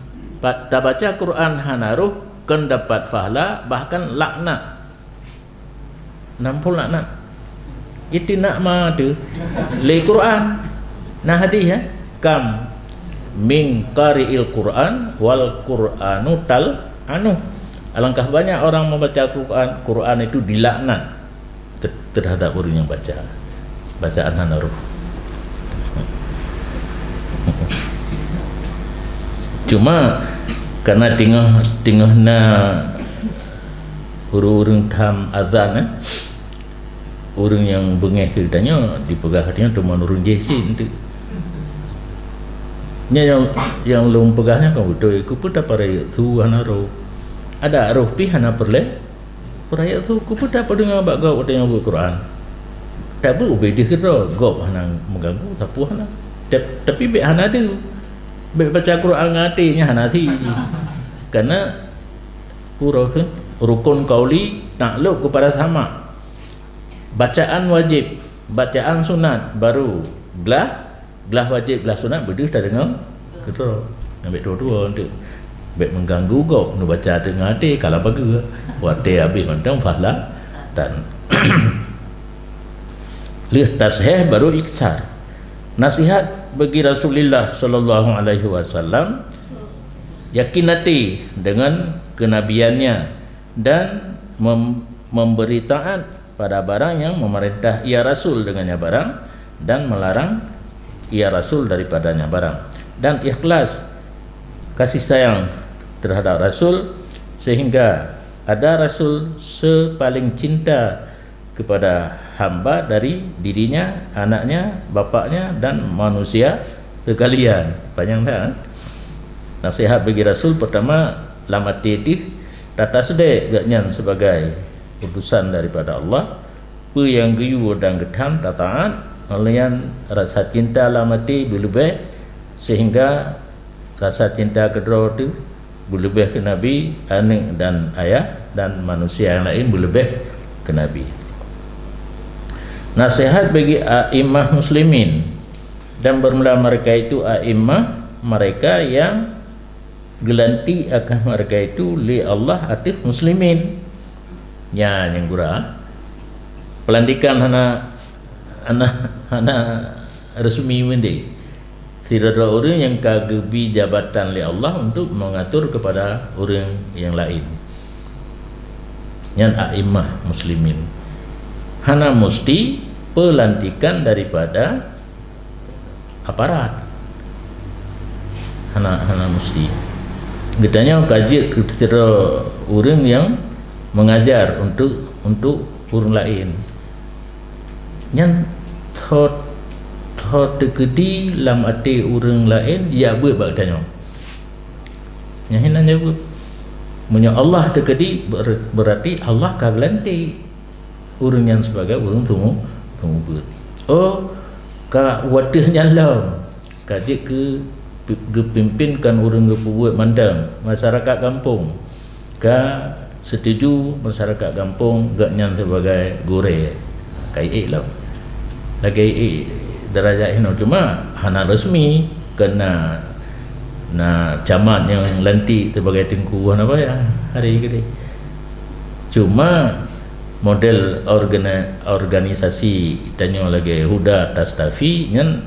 Speaker 1: tak baca Quran hanaruh kan dapat pahala bahkan laknat nampol laknat itu nak ma tu le Quran nah hadis ya kam min qari'il Quran wal Quranu tal anu alangkah banyak orang membaca Quran itu dilaknat terhadap orang yang baca bacaan hanaruh cuma karena tengah na urung tham azan orang yang bengeh ceritanya dipegang hatinya cuma urung jesin tu yang lom pegahnya kan betul ku pun dapat raya tu hanaruh ada roh pi hana perle peraya tu ku pun dapat dengar bab gau yang buat Quran tak ber ubedi kira gop hana mengganggu tapu hana tapi be hana tu be baca Quran ngatinya hana si karena pura kan rukun qauli takluk kepada sama bacaan wajib bacaan sunat baru belah wajib belah sunat berdua tak dengar kita ambil dua-dua untuk baik mengganggu kau nak baca dengan hati kalau bagi wate habis mentang fahla dan lih tasheh baru iksar nasihat bagi Rasulullah sallallahu alaihi wasallam yakin hati dengan kenabiannya dan memberi taat pada barang yang memerintah ia Rasul dengannya barang dan melarang ia Rasul daripadanya barang dan ikhlas kasih sayang terhadap Rasul sehingga ada Rasul sepaling cinta kepada hamba dari dirinya, anaknya, bapaknya dan manusia sekalian. Panjang tak? Nasihat bagi Rasul pertama lamatiti tata sedek gaknyan sebagai utusan daripada Allah pe yang geyu dan gedam taat melayan rasa cinta lamati berlebih sehingga rasa cinta kedua itu berlebih ke Nabi, anak dan ayah dan manusia yang lain berlebih ke Nabi. Nasihat bagi a'immah muslimin dan bermula mereka itu a'immah mereka yang gelanti akan mereka itu li Allah atif muslimin ya yang gura pelantikan hana resmi mende tidak ada orang yang kagebi jabatan li Allah untuk mengatur kepada orang yang lain Yang a'immah muslimin. Hana mesti pelantikan daripada aparat. Hana mesti. Getanya kaji ketika orang yang mengajar untuk orang lain. Yang thot tegedi lam ati orang lain ya buat bagdanya. Yang henanya buat. Punya Allah tegedi berarti Allah kaglanti orang yang sebagai orang tunggu buat. Oh, ka wadahnya lam kaji pimpinkan orang buat mandang masyarakat kampung. Ka setuju masyarakat kampung gak nyan sebagai gore kai lah lagi darajat ini cuma hana resmi kena camat yang lantik sebagai tengkuan apa ya hari ini cuma model organisasi tanya lagi huda tastafi nyan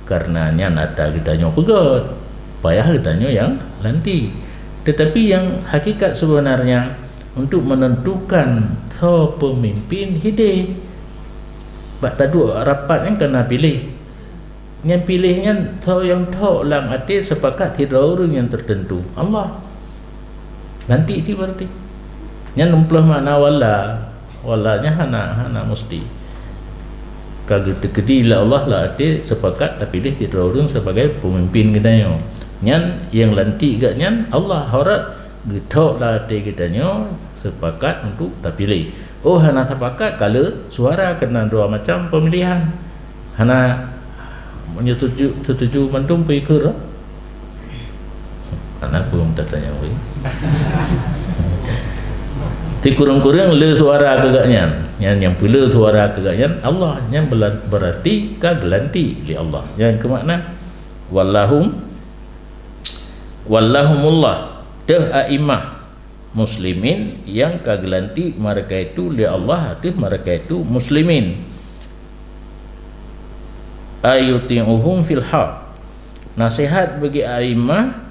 Speaker 1: karena nyan ada kitanya pegot payah kitanya yang lantik. Tetapi yang hakikat sebenarnya untuk menentukan pemimpin hidup. Bak tadu rapat yang kena pilih. Yang pilihnya yang lam arti sepakat tidak orang yang tertentu. Allah. Nanti itu berarti. Yang numplah makna wallanya hana mesti. Kaget lah Allah lah arti sepakat tapi pilih tidak orang sebagai pemimpin kita yo. Yang lantik gak Allah harat getok lah kitanya sepakat untuk terpilih. Oh hana sepakat kalau suara kena dua macam pemilihan. Hana setuju mantum pikir. Karena belum tertanya we. Ti kurang-kurang le suara kegaknya. Yang pilih suara kegaknya Allah yang berarti kaglanti li Allah. Yang ke makna wallahumullah teh a'immah muslimin yang kaglanti mereka itu li Allah teh mereka itu muslimin ayuti'uhum fil haq nasihat bagi a'immah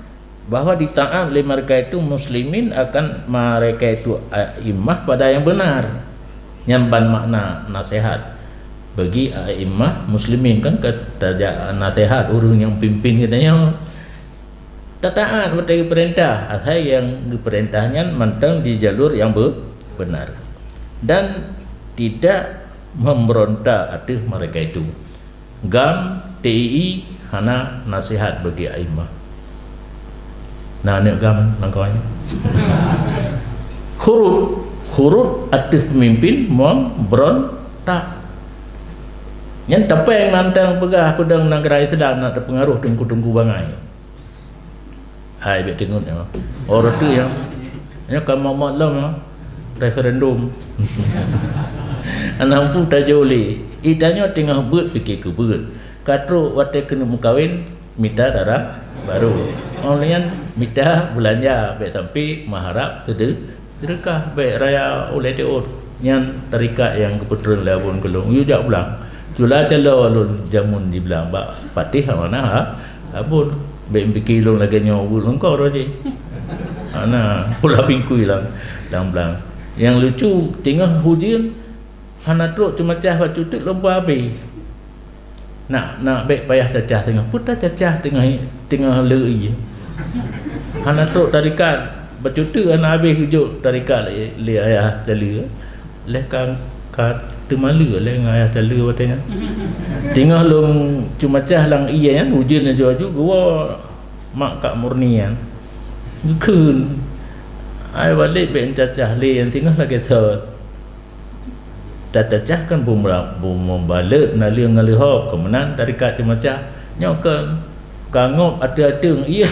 Speaker 1: bahwa ditaat oleh mereka itu muslimin akan mereka itu a'immah pada yang benar nyamban makna nasihat bagi a'immah muslimin kan kata nasihat orang yang pimpin katanya taat pada perintah asal yang diperintahnya mantang di jalur yang benar dan tidak memberontak atas mereka itu. Gam TII hana nasihat bagi a'immah. Nah ni gam langkahnya. Khurut atas pemimpin memberontak. Yang tapeng nantang pegah pedang nanggerai sedang nak terpengaruh tengku-tengku bangai. Hai bet tengok ni. Orang tu yang kamu maklum referendum. Anak pun tak joleh. Itanya tengah buat fikir ke buat. Katro waktu kena mukawin minta darah baru. Online minta belanja bet sampai mengharap sedekah bet raya oleh teor. Yang tarikat yang kebetulan labun kelong. You jak pulang. Jula calo alun jamun di belang bak patih mana ha? Abun bet kilong lagi nyawul engkau roje. Ana pula pingkui lang belang. Yang lucu tengah hujan hana truk cuma cah batu tu lomba habis. Nak bet payah cacah tengah. Putar cacah tengah lei. Hana truk tarikat batu tu hana habis hujuk tarikat le ayah cala. Leh kan temalu le ayah cala katanya. Tengah long cuma cah lang iya kan hujan aja gua mak kak murnian. Gekun. Ai balik ben cacah le yang tengah lagi sot. Cacah kan membalut na liang ngalihop kemenang tarikat cemacah nyokan kangop ada iya.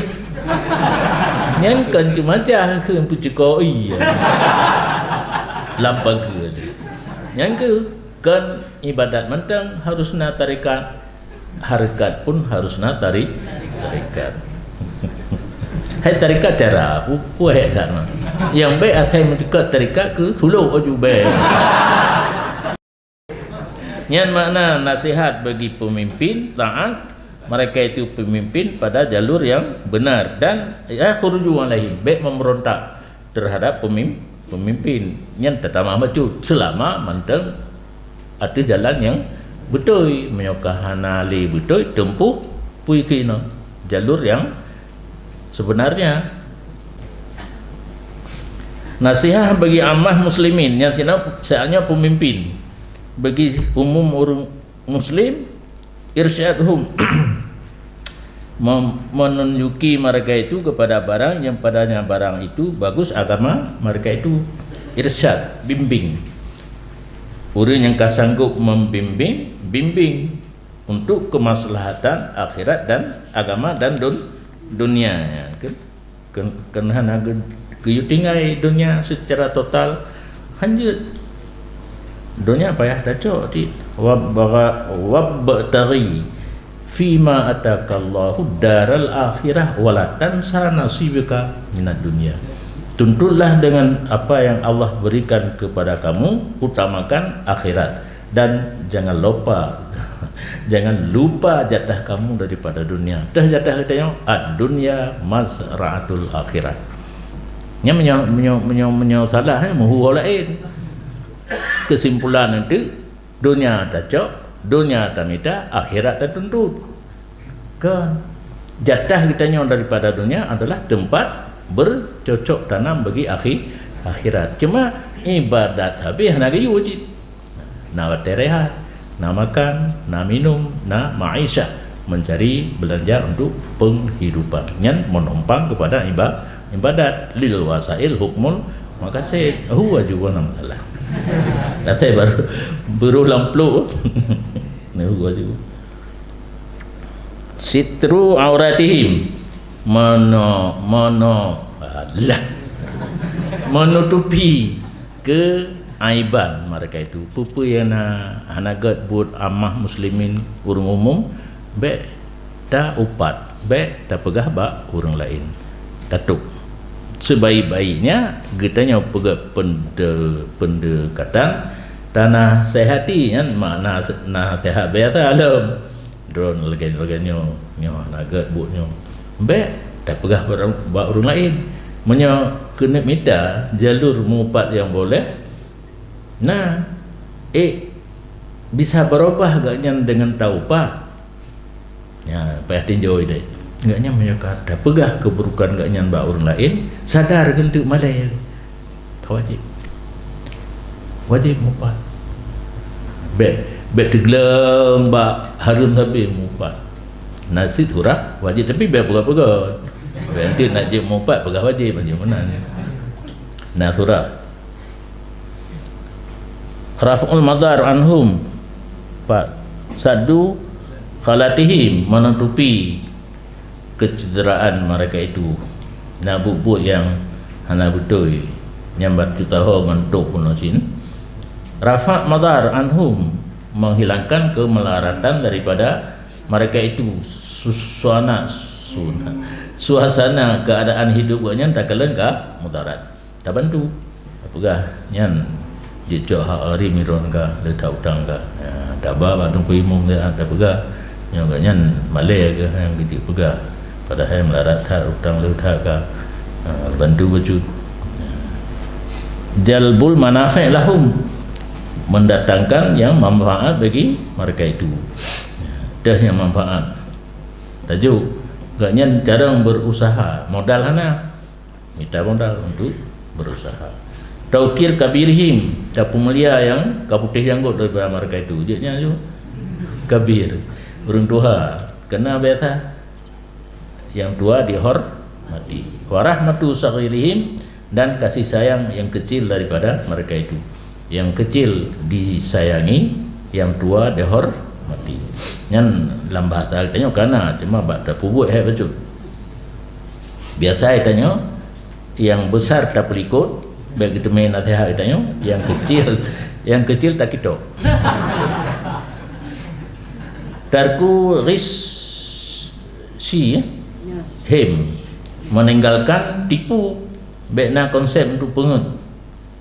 Speaker 1: Nyan kan cemacah ke pucukoi. Lampang ke. Yang ke kan ibadat mantang harus na tarikat harkat pun harus na tarikat. Hai tarikat cara puai kan. Yang baik asal mendekat tarikat ke suluk aju baik. Yang makna nasihat bagi pemimpin taat mereka itu pemimpin pada jalur yang benar dan ya khuruju alaihim baik memberontak terhadap pemimpin yang tertamah maju selama manteng ada jalan yang betul menyokahana li betul tempuh pui kina jalur yang sebenarnya. Nasihat bagi ammah muslimin yang sebenarnya pemimpin bagi umum orang muslim, irsyadhum menunjuki mereka itu kepada barang yang padanya barang itu bagus agama mereka itu, irsyad, bimbing. Orang yang sanggup membimbing, bimbing untuk kemaslahatan akhirat dan agama dan dunia ya. Kerana tinggal dunia secara total hanya dunia payah dacok di wabtaghi fima atakallahu daral akhirah wala tansa nasibaka minad dunya. Tuntutlah dengan apa yang Allah berikan kepada kamu, utamakan akhirat dan jangan lupa jatah kamu daripada dunia. Dah jatah katanya ad-dunya mazra'atul akhirat. Nya menyo salah muhu lain. Kesimpulan itu dunia dacok, dunia tamita, akhirat tertuntut. Kan jatah katanya daripada dunia adalah tempat bercocok tanam bagi akhirat. Cuma ibadat habis nak wujud. Nak terehat, nak makan, nak minum, nak maisha, mencari belanja untuk penghidupan. Yang menumpang kepada ibadat lil wasail hukmul makasih. Huwa juga nama salah. Dah saya baru berulang peluk. Nah huwa juga. Sitru auratihim menutupi keaiban mereka itu. Pupu yang hanagat buat ammah muslimin urang umum be tak upat, be tak pegah bak orang lain. Tatuk sebaik-baiknya getanya pegah pendekatan tanah sehati kan makna nasihat biasa alam drone lagi-laginya hanagat buatnya be tak pegah bak orang lain menyo kena minta jalur mupat yang boleh. Nah bisa berubah agaknya dengan taubat ya payah tinjau deh agaknya menyokat dah pegah keburukan agaknya bak orang lain sadar gentuk malai wajib mupat be teglam bak harum habis mupat nasi surah wajib tapi biar pegah-pegah nanti nak je mupat pegah wajib macam mana ni. Nah surah raf'ul madar anhum pak sadu khalatihim menutupi kecederaan mereka itu. Nah bubuk yang hana betul nyambat tahu mentuk punosin rafa' madar anhum menghilangkan kemelaratan daripada mereka itu. Suasana keadaan hidupnya tak kelengkap mudarat tak bantu apakah nyan jejak hari miron ka letak utang ka tak ba badung kuimung dia tak pegah nyan malai ke yang gitu pegah padahal melarat tak utang letak ka bantu wujud jalbul manafi' lahum mendatangkan yang manfaat bagi mereka itu. Dah yang manfaat tajuk gaknya cara berusaha modal hana minta modal untuk berusaha. Taukir kabirhim tak pemulia yang kaputih yang god daripada mereka itu jadinya tu kabir orang tua kena biasa yang tua dihormati warahmatu saghirihim dan kasih sayang yang kecil daripada mereka itu. Yang kecil disayangi, yang tua dihormati. Yang dalam bahasa tanya kana cuma bak tak pubut betul. Biasa tanya yang besar tak pelikut, bagi tu main nasihat tanya yang kecil tak kita. Tarku si him meninggalkan tipu bekna konsep untuk pengut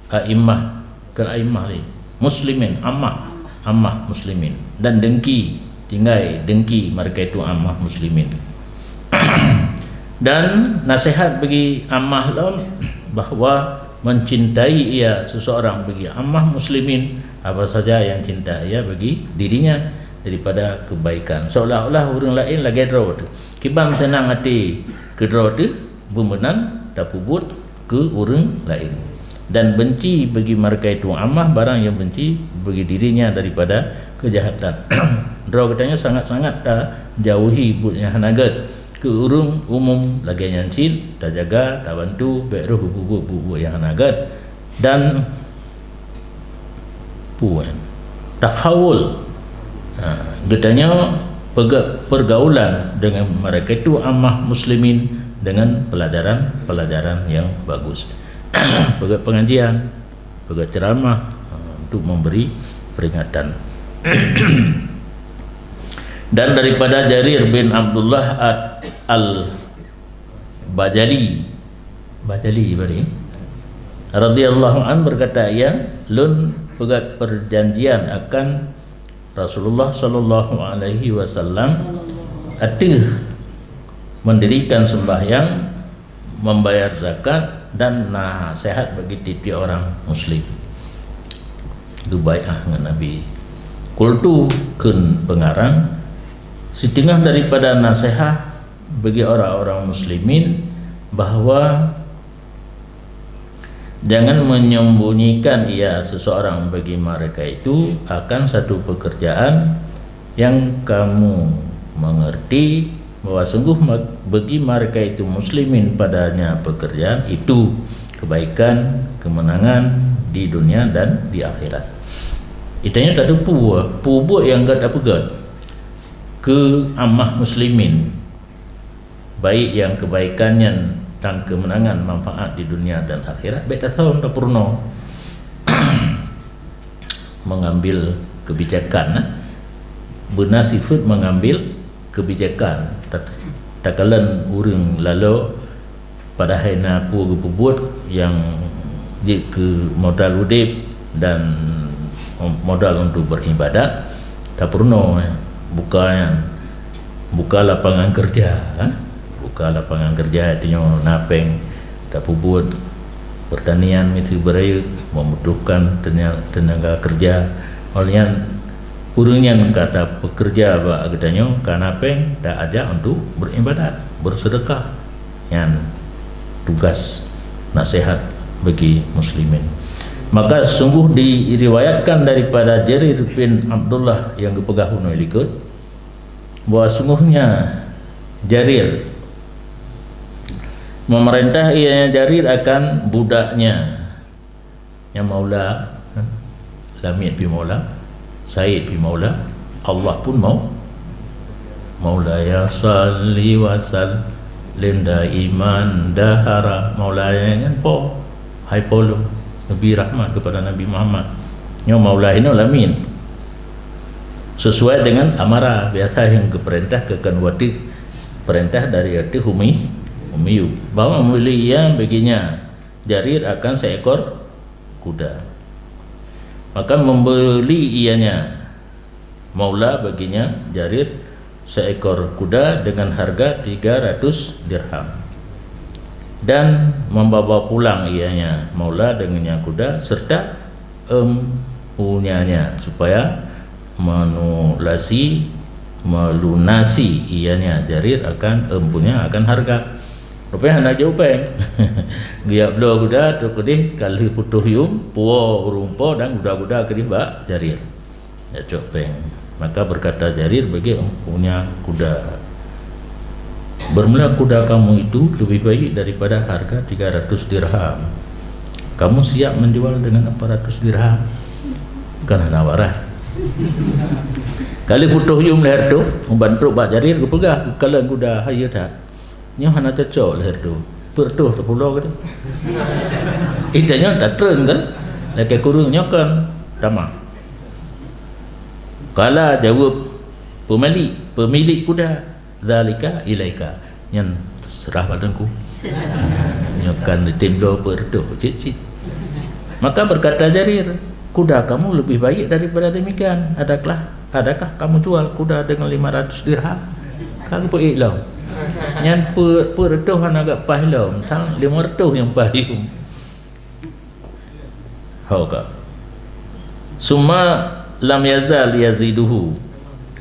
Speaker 1: a'immah ke a'immah ni muslimin ammah muslimin dan dengki tinggal dengki mereka itu ammah muslimin. Dan nasihat bagi ammah bahawa mencintai ia seseorang bagi ammah muslimin apa saja yang cinta ia bagi dirinya daripada kebaikan. Seolah-olah orang lain lagi draw tu. Kibam senang hati ke draw tu bermenang tak pubut ke orang lain. Dan benci bagi mereka itu ammah barang yang benci bagi dirinya daripada kejahatan. Draw katanya sangat-sangat jauhi butnya hanagat ke urung umum lagi nyancin tak jaga tak bantu baik roh bubu yang hanagat dan puan takhawul katanya pergaulan dengan mereka itu ammah muslimin dengan pelajaran yang bagus. Pegat pengajian, pegat ceramah untuk memberi peringatan. Dan daripada Jarir bin Abdullah al-Bajali bari radhiyallahu an berkata ia lun pegat perjanjian akan Rasulullah sallallahu alaihi wasallam atih mendirikan sembahyang, membayar zakat dan nasihat bagi tiap orang muslim. Dubai'ah dengan Nabi. Kultu kun pengarang setengah daripada nasihat bagi orang-orang muslimin bahawa jangan menyembunyikan ia seseorang bagi mereka itu akan satu pekerjaan yang kamu mengerti bahwa sungguh bagi mereka itu muslimin padanya pekerjaan itu kebaikan, kemenangan di dunia dan di akhirat. Itanya tak ada buat yang gak apa gak ke ammah muslimin baik yang kebaikannya dan kemenangan manfaat di dunia dan akhirat baik tak tahu tak purno mengambil kebijakan benar sifat mengambil kebijakan tak kalan urang lalu pada hina buat yang dia ke modal udip dan modal untuk beribadat tak purno buka lapangan kerja artinya napeng tak pubut pertanian mitri beraya membutuhkan tenaga kerja olehnya urang yang kata pekerja katanya karena peng tak ada untuk beribadat bersedekah yang tugas nasihat bagi muslimin. Maka sungguh diriwayatkan daripada Jarir bin Abdullah yang kepegahun ikut bahawa sungguhnya Jarir memerintah ianya Jarir akan budaknya yang Maula Lamiyat bin Maula Said bin Maula Allah pun Maulaya salli wa sallim daiman dahara Maulaya kan po hai polo Nabi rahmat kepada Nabi Muhammad yang Maula ini Lamin sesuai dengan amarah biasa yang keperintah kekanwati perintah dari arti Humayu bahawa membeli yang baginya Jarir akan seekor kuda, maka membeli ianya Maula baginya Jarir seekor kuda dengan harga 300 dirham dan membawa pulang ianya Maula dengannya kuda serta punyanya supaya melunasi ianya Jarir akan punya akan harga. Rupanya nak jauh-peng giap lo kuda tu kedih kali putuh yum puo rumpo dan kuda-kuda kedih bak Jarir ya copeng. Maka berkata Jarir bagi punya kuda, bermula kuda kamu itu lebih baik daripada harga 300 dirham. Kamu siap menjual dengan 400 dirham? Bukan nawarah. Kali putuh yum leher tu, membantu Pak Jarir ke pegah kalan kuda haya tak. Nya hana cocok leher tu. Pertuh 10 ke tu. Idanya tak trend kan? Laki kurung nyokan tamah. Kala jawab pemilik kuda, zalika ilaika, yang serah badanku. Nyokan timdo perdo cik. Maka berkata Jarir, kuda kamu lebih baik daripada demikian. Adakah kamu jual kuda dengan 500 dirham? Kamu pun iklau. Yang perdo han agak pahlau, sang 500 yang pahim. Hauka. Summa lam yazal yaziduhu.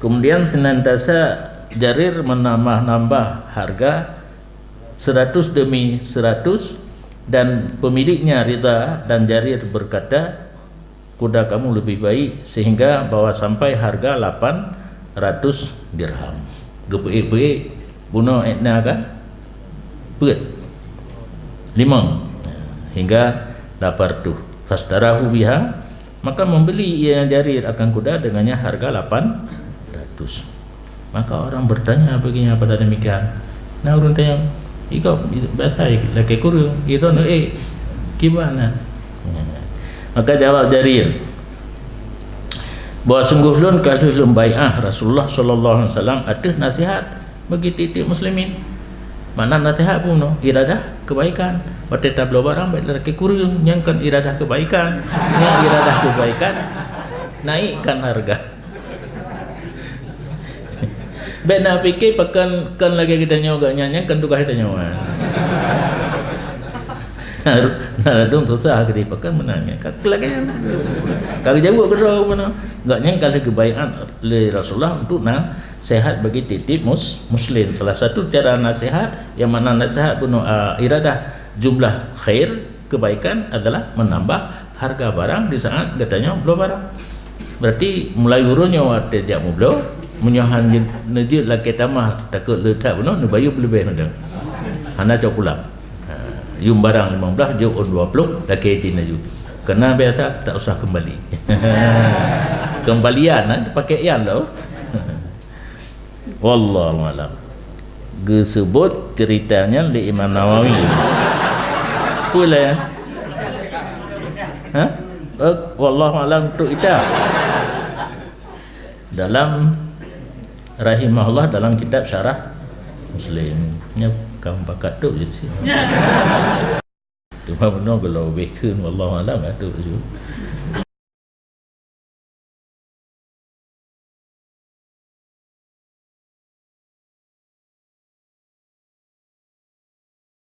Speaker 1: Kemudian senantiasa Jarir menambah harga 100 demi 100, dan pemiliknya rida, dan Jarir berkata, kuda kamu lebih baik, sehingga bawa sampai harga 800 dirham. Gepeik-peik bunuh etna ka pet limang hingga 800. Fasdarahu biha, maka membeli ia Jarir akan kuda dengannya harga 800. Maka orang bertanya begini, pada demikian, nah orang tanya, ikau bahasa laki kurung iron gimana? Maka jawab Jarir, bahawa sungguh lun kalau lun bai'ah Rasulullah sallallahu alaihi wasallam ada nasihat bagi titik muslimin. Mana nasihat pun iradah kebaikan. Bertetap lo barang baik lelaki kurung yang kan iradah kebaikan, yang iradah kebaikan naikkan harga. Baik nak fikir kan lagi kita nyoga nyanyi kan tukar kita nyawa. Nah, dong susah ke dia pakai menangnya. Kak lagi kak jauh ke roh mana? Enggak nyangka lagi kebaikan le Rasulullah untuk sehat bagi titip muslim. Salah satu cara nasihat yang mana nasihat penuh iradah jumlah khair kebaikan adalah menambah harga barang di saat katanya belum barang. Berarti mulai urunnya waktu dia mau belum menyohan nejit laki tamah takut letak penuh nu bayu lebih ada. Hana cak pulang. Yum barang 15 je on 20 laki tinaju. Kena biasa tak usah kembali. Kembalian pakai yan lo. Wallahu a'lam. Disebut ceritanya di Imam Nawawi. Pula ya. Ha? Wallahu a'lam tu kita. Dalam rahimahullah dalam kitab Syarah Muslim. Nya kaum bakat tu je sini. Cuma benar kalau bekun wallahu a'lam tu je.